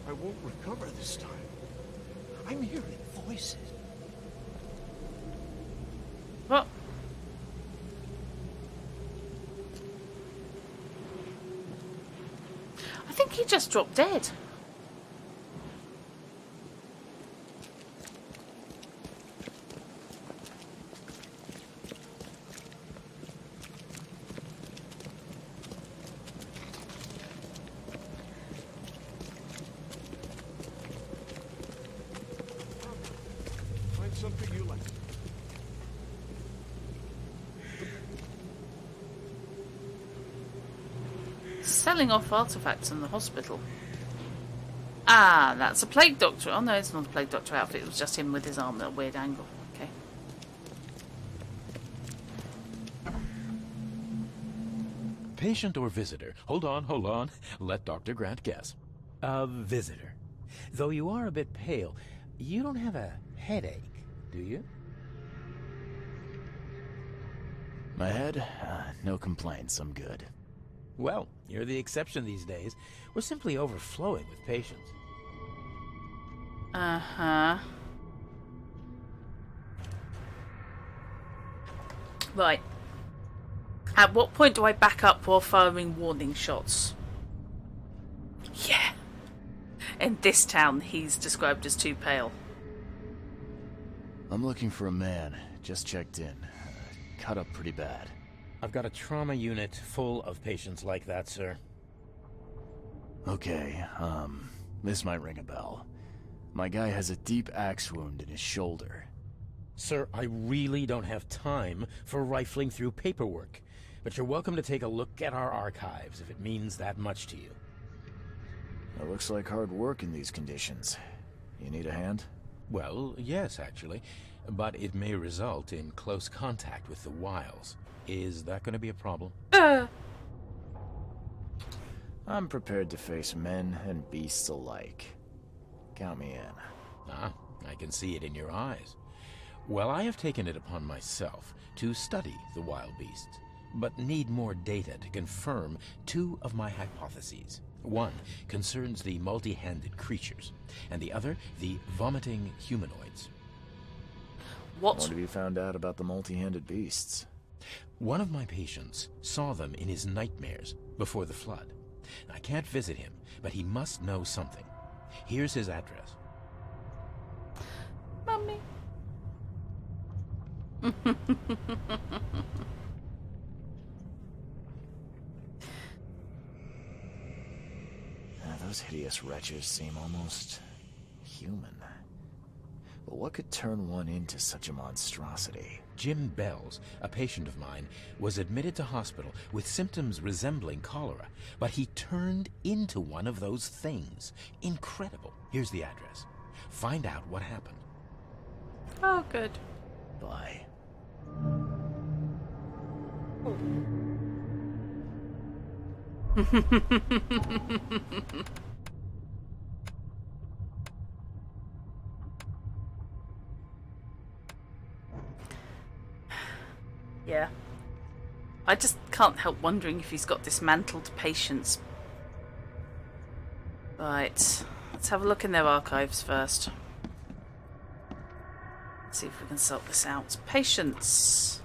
I won't recover this time. I'm hearing voices. What? I think he just dropped dead. Find something you like. Selling off artifacts in the hospital. Ah, that's a plague doctor. Oh no, it's not a plague doctor outfit. It was just him with his arm at a weird angle. Okay. Patient or visitor? Hold on. Let Dr. Grant guess. A visitor. Though you are a bit pale, you don't have a headache, do you? My head? No complaints, I'm good. Well, you're the exception these days. We're simply overflowing with patients. Uh-huh. Right. At what point do I back up while firing warning shots? Yeah. In this town, he's described as too pale. I'm looking for a man. Just checked in. Cut up pretty bad. I've got a trauma unit full of patients like that, sir. Okay, this might ring a bell. My guy has a deep axe wound in his shoulder. Sir, I really don't have time for rifling through paperwork, but you're welcome to take a look at our archives if it means that much to you. It looks like hard work in these conditions. You need a hand? Well, yes, actually, but it may result in close contact with the wiles. Is that going to be a problem? I'm prepared to face men and beasts alike. Count me in. Ah, I can see it in your eyes. Well, I have taken it upon myself to study the wild beasts, but need more data to confirm two of my hypotheses. One concerns the multi-handed creatures, and the other the vomiting humanoids. What have you found out about the multi-handed beasts? One of my patients saw them in his nightmares before the flood. I can't visit him, but he must know something. Here's his address. Mummy. Those hideous wretches seem almost human. But what could turn one into such a monstrosity? Jim Bells, a patient of mine, was admitted to hospital with symptoms resembling cholera, but he turned into one of those things. Incredible. Here's the address. Find out what happened. Oh, good. Bye. Yeah. I just can't help wondering if he's got dismantled patients. Right. Let's have a look in their archives first. Let's see if we can sort this out. Patients.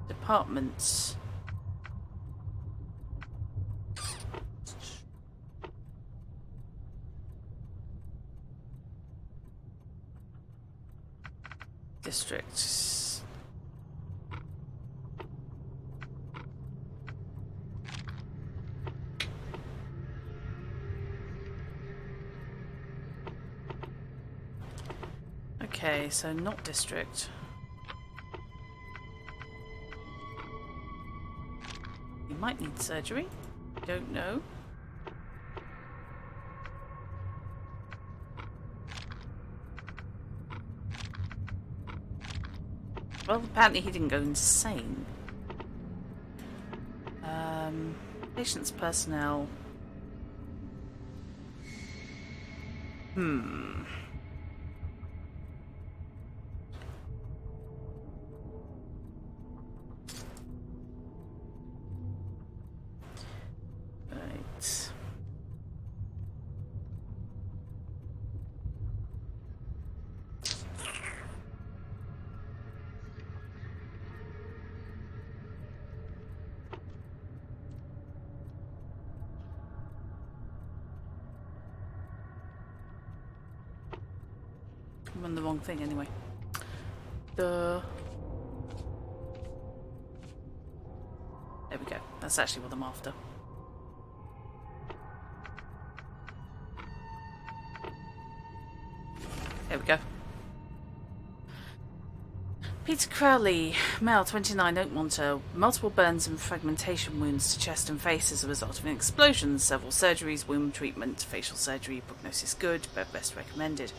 Departments. Districts. Okay, so not district. You might need surgery. Don't know. Well, apparently he didn't go insane. Patients, personnel. I'm on the wrong thing anyway. There we go. That's actually what I'm after. There we go. Peter Crowley, male, 29, Oakmont, multiple burns and fragmentation wounds to chest and face as a result of an explosion, several surgeries, wound treatment, facial surgery, prognosis good, bed rest recommended.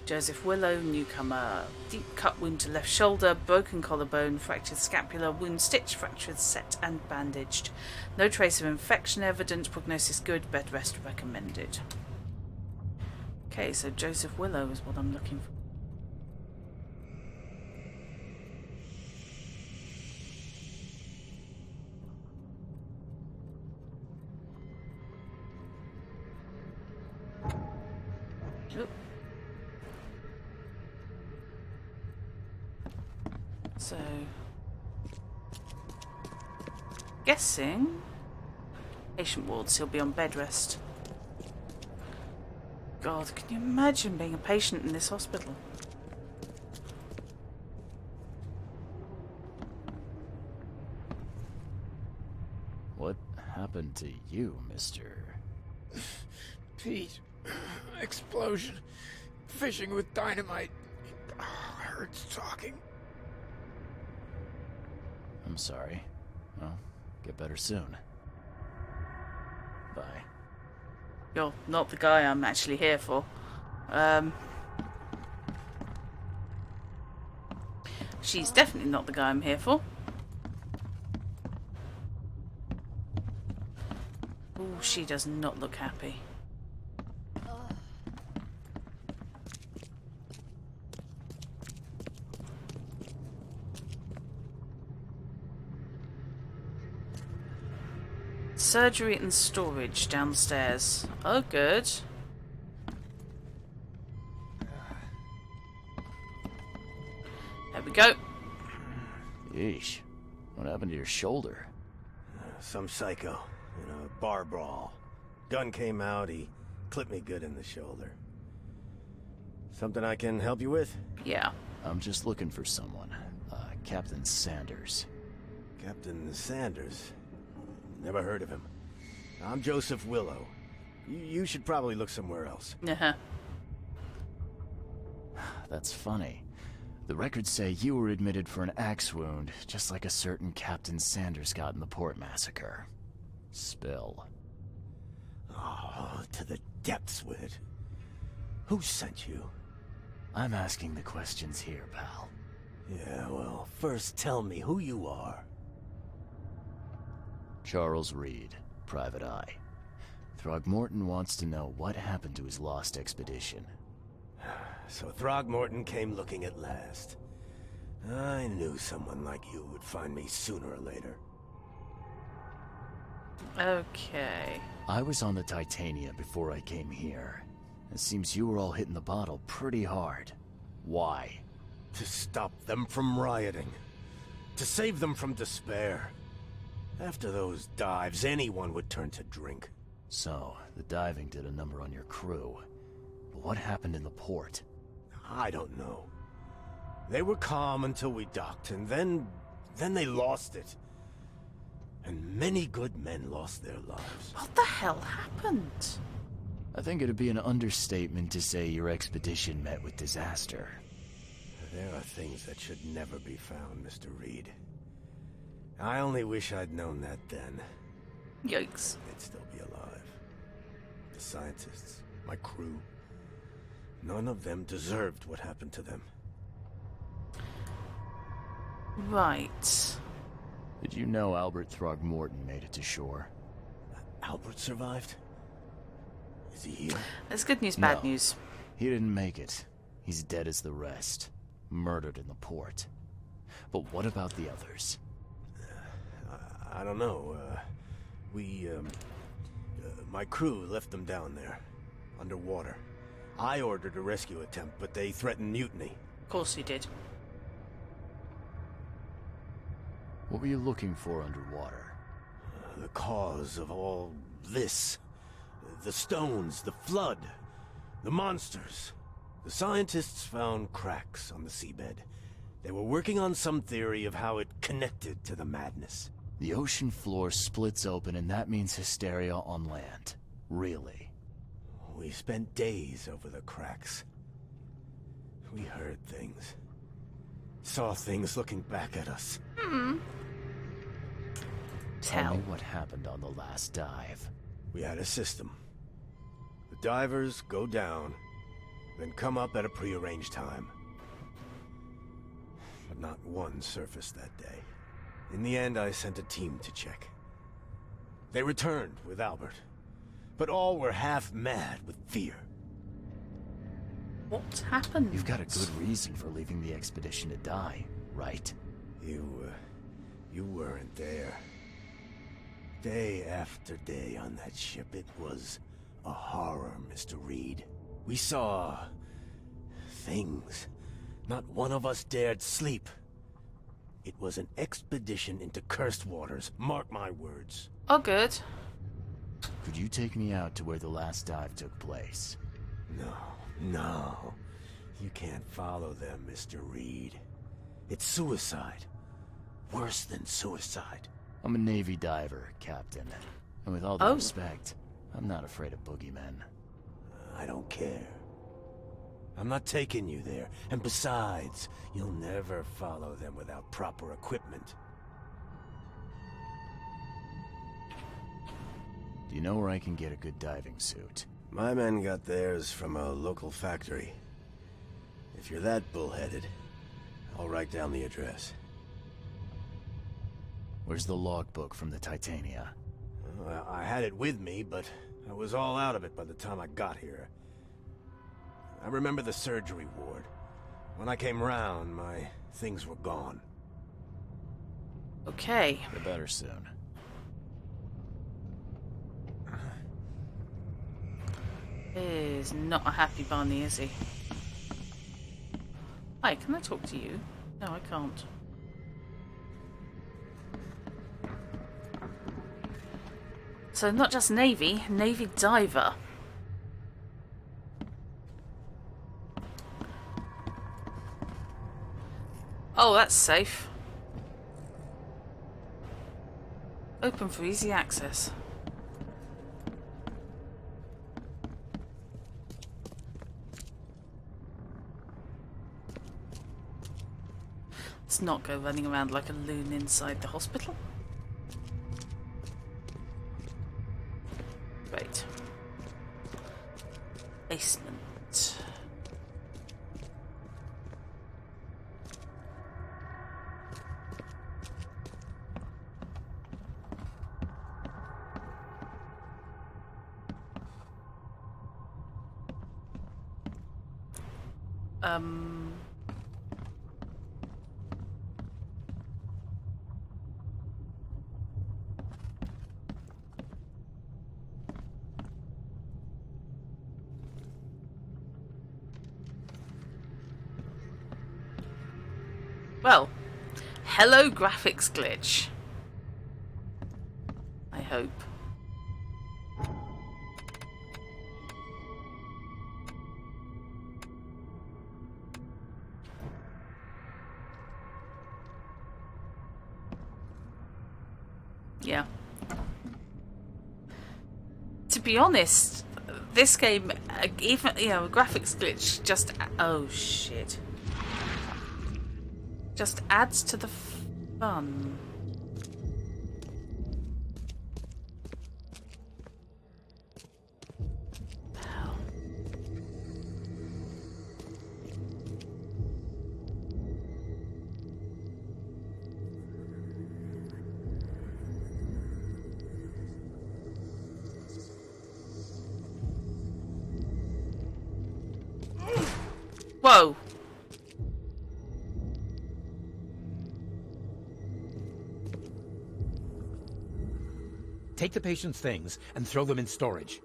Joseph Willow, newcomer, deep cut wound to left shoulder, broken collarbone, fractured scapula, wound stitched, fractured, set and bandaged. No trace of infection evident, prognosis good, bed rest recommended. Okay, so Joseph Willow is what I'm looking for. So, guessing patient wards, he'll be on bed rest. God, can you imagine being a patient in this hospital? What happened to you, mister? Pete, explosion, fishing with dynamite. Hurts talking. I'm sorry. Well, get better soon. Bye. You're not the guy I'm actually here for. She's definitely not the guy I'm here for. Ooh, she does not look happy. Surgery and storage downstairs. Oh, good. There we go. Yeesh. What happened to your shoulder? Some psycho in a bar brawl. Gun came out, he clipped me good in the shoulder. Something I can help you with? Yeah. I'm just looking for someone. Captain Sanders. Captain Sanders? Never heard of him. I'm Joseph Willow. You should probably look somewhere else. Uh-huh. That's funny. The records say you were admitted for an axe wound, just like a certain Captain Sanders got in the Port massacre. Spill. Oh, to the depths with it. Who sent you? I'm asking the questions here, pal. Yeah, well, first tell me who you are. Charles Reed, Private Eye. Throckmorton wants to know what happened to his lost expedition. So Throckmorton came looking at last. I knew someone like you would find me sooner or later. Okay. I was on the Titania before I came here. It seems you were all hitting the bottle pretty hard. Why? To stop them from rioting. To save them from despair. After those dives, anyone would turn to drink. So, the diving did a number on your crew. But what happened in the port? I don't know. They were calm until we docked, and then they lost it. And many good men lost their lives. What the hell happened? I think it'd be an understatement to say your expedition met with disaster. There are things that should never be found, Mr. Reed. I only wish I'd known that then. Yikes. They'd still be alive. The scientists, my crew. None of them deserved what happened to them. Right. Did you know Albert Throckmorton made it to shore? Albert survived? Is he here? That's good news, bad news. He didn't make it. He's dead as the rest. Murdered in the port. But what about the others? I don't know. My crew left them down there, underwater. I ordered a rescue attempt, but they threatened mutiny. Of course you did. What were you looking for underwater? The cause of all this. The stones, the flood, the monsters, The scientists found cracks on the seabed. They were working on some theory of how it connected to the madness. The ocean floor splits open and that means hysteria on land. Really? We spent days over the cracks. We heard things. Saw things looking back at us. Tell me what happened on the last dive. We had a system. The divers go down, then come up at a prearranged time. But not one surfaced that day. In the end, I sent a team to check. They returned with Albert, but all were half mad with fear. What happened? You've got a good reason for leaving the expedition to die, right? You weren't there. Day after day on that ship, it was a horror, Mr. Reed. We saw things. Not one of us dared sleep. It was an expedition into cursed waters, mark my words. Oh, good. Could you take me out to where the last dive took place? No. You can't follow them, Mr. Reed. It's suicide. Worse than suicide. I'm a Navy diver, Captain. And with all due respect, I'm not afraid of boogeymen. I don't care. I'm not taking you there. And besides, you'll never follow them without proper equipment. Do you know where I can get a good diving suit? My men got theirs from a local factory. If you're that bullheaded, I'll write down the address. Where's the logbook from the Titania? Well, I had it with me, but I was all out of it by the time I got here. I remember the surgery ward. When I came round, my things were gone. Okay. The better soon. Is not a happy bunny, is he? Hi, can I talk to you? No, I can't. So not just Navy diver. Oh, that's safe. Open for easy access. Let's not go running around like a loon inside the hospital. Right. Basement. Well, hello graphics glitch. I hope. Yeah. To be honest, this game, even, you know, a graphics glitch just... Oh, shit. Just adds to the fun. Hell. Whoa. Take the patient's things and throw them in storage.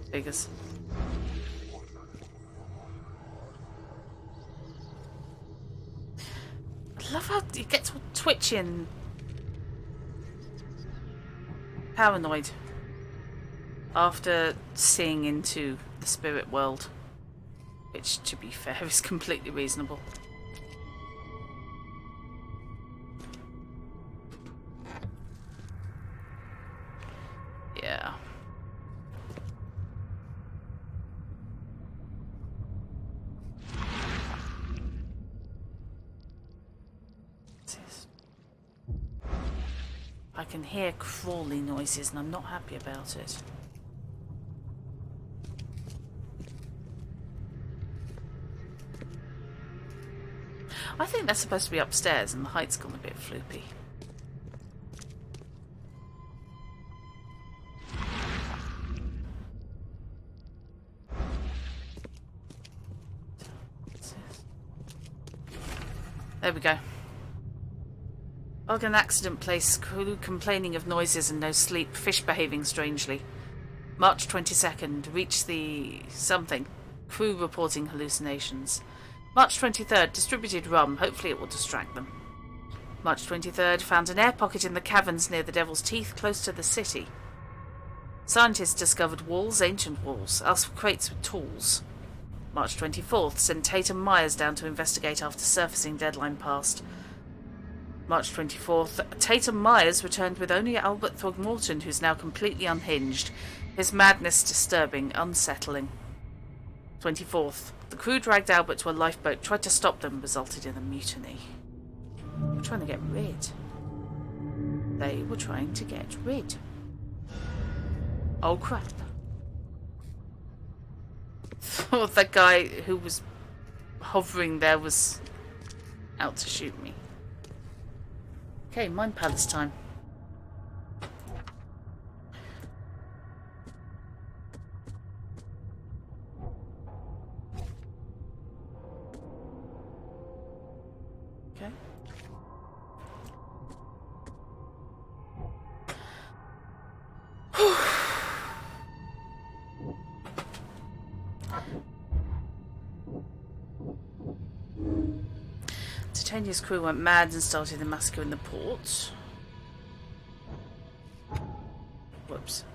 Figures. I love how it gets all twitchy and paranoid. After seeing into the spirit world, which, to be fair, is completely reasonable. Yeah. I can hear crawly noises and I'm not happy about it. I think they're supposed to be upstairs and the height's gone a bit floopy. There we go. Callaghan accident place, crew complaining of noises and no sleep, fish behaving strangely. March 22nd, reached the something, crew reporting hallucinations. March 23rd, distributed rum, hopefully it will distract them. March 23rd, found an air pocket in the caverns near the Devil's Teeth, close to the city. Scientists discovered walls, ancient walls, asked for crates with tools. March 24th, sent Tatum Myers down to investigate after surfacing deadline passed. March 24th, Tatum Myers returned with only Albert Throckmorton, who's now completely unhinged. His madness disturbing, unsettling. 24th, the crew dragged Albert to a lifeboat, tried to stop them, resulted in a mutiny. They were trying to get rid. They were trying to get rid. Oh crap. Thought that guy who was hovering there was out to shoot me. Okay, Mind Palace time. Okay. Titania's crew went mad and started the massacre in the port. Whoops.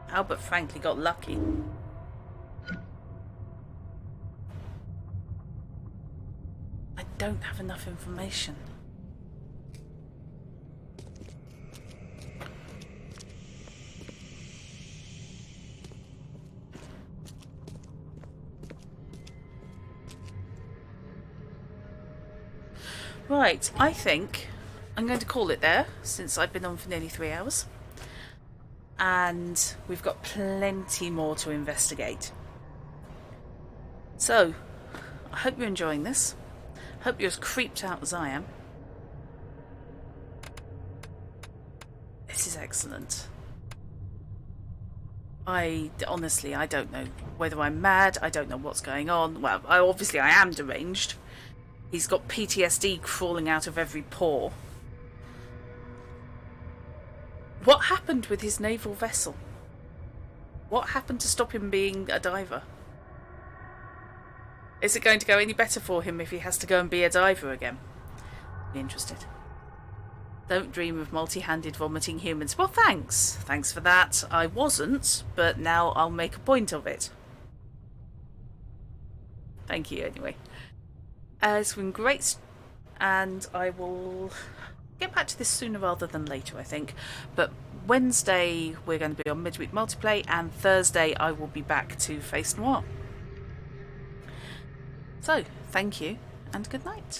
Albert frankly got lucky. I don't have enough information. Right, I think I'm going to call it there, since I've been on for nearly 3 hours. And we've got plenty more to investigate. So, I hope you're enjoying this. Hope you're as creeped out as I am. This is excellent. Honestly, I don't know whether I'm mad, I don't know what's going on. Well, obviously I am deranged. He's got PTSD crawling out of every pore. What happened with his naval vessel? What happened to stop him being a diver? Is it going to go any better for him if he has to go and be a diver again? Be interested. Don't dream of multi-handed vomiting humans. Well, thanks. Thanks for that. I wasn't, but now I'll make a point of it. Thank you, anyway. It's been great, and I will get back to this sooner rather than later, I think. But Wednesday we're going to be on midweek multiplay, and Thursday I will be back to Face Noir. So, thank you, and good night.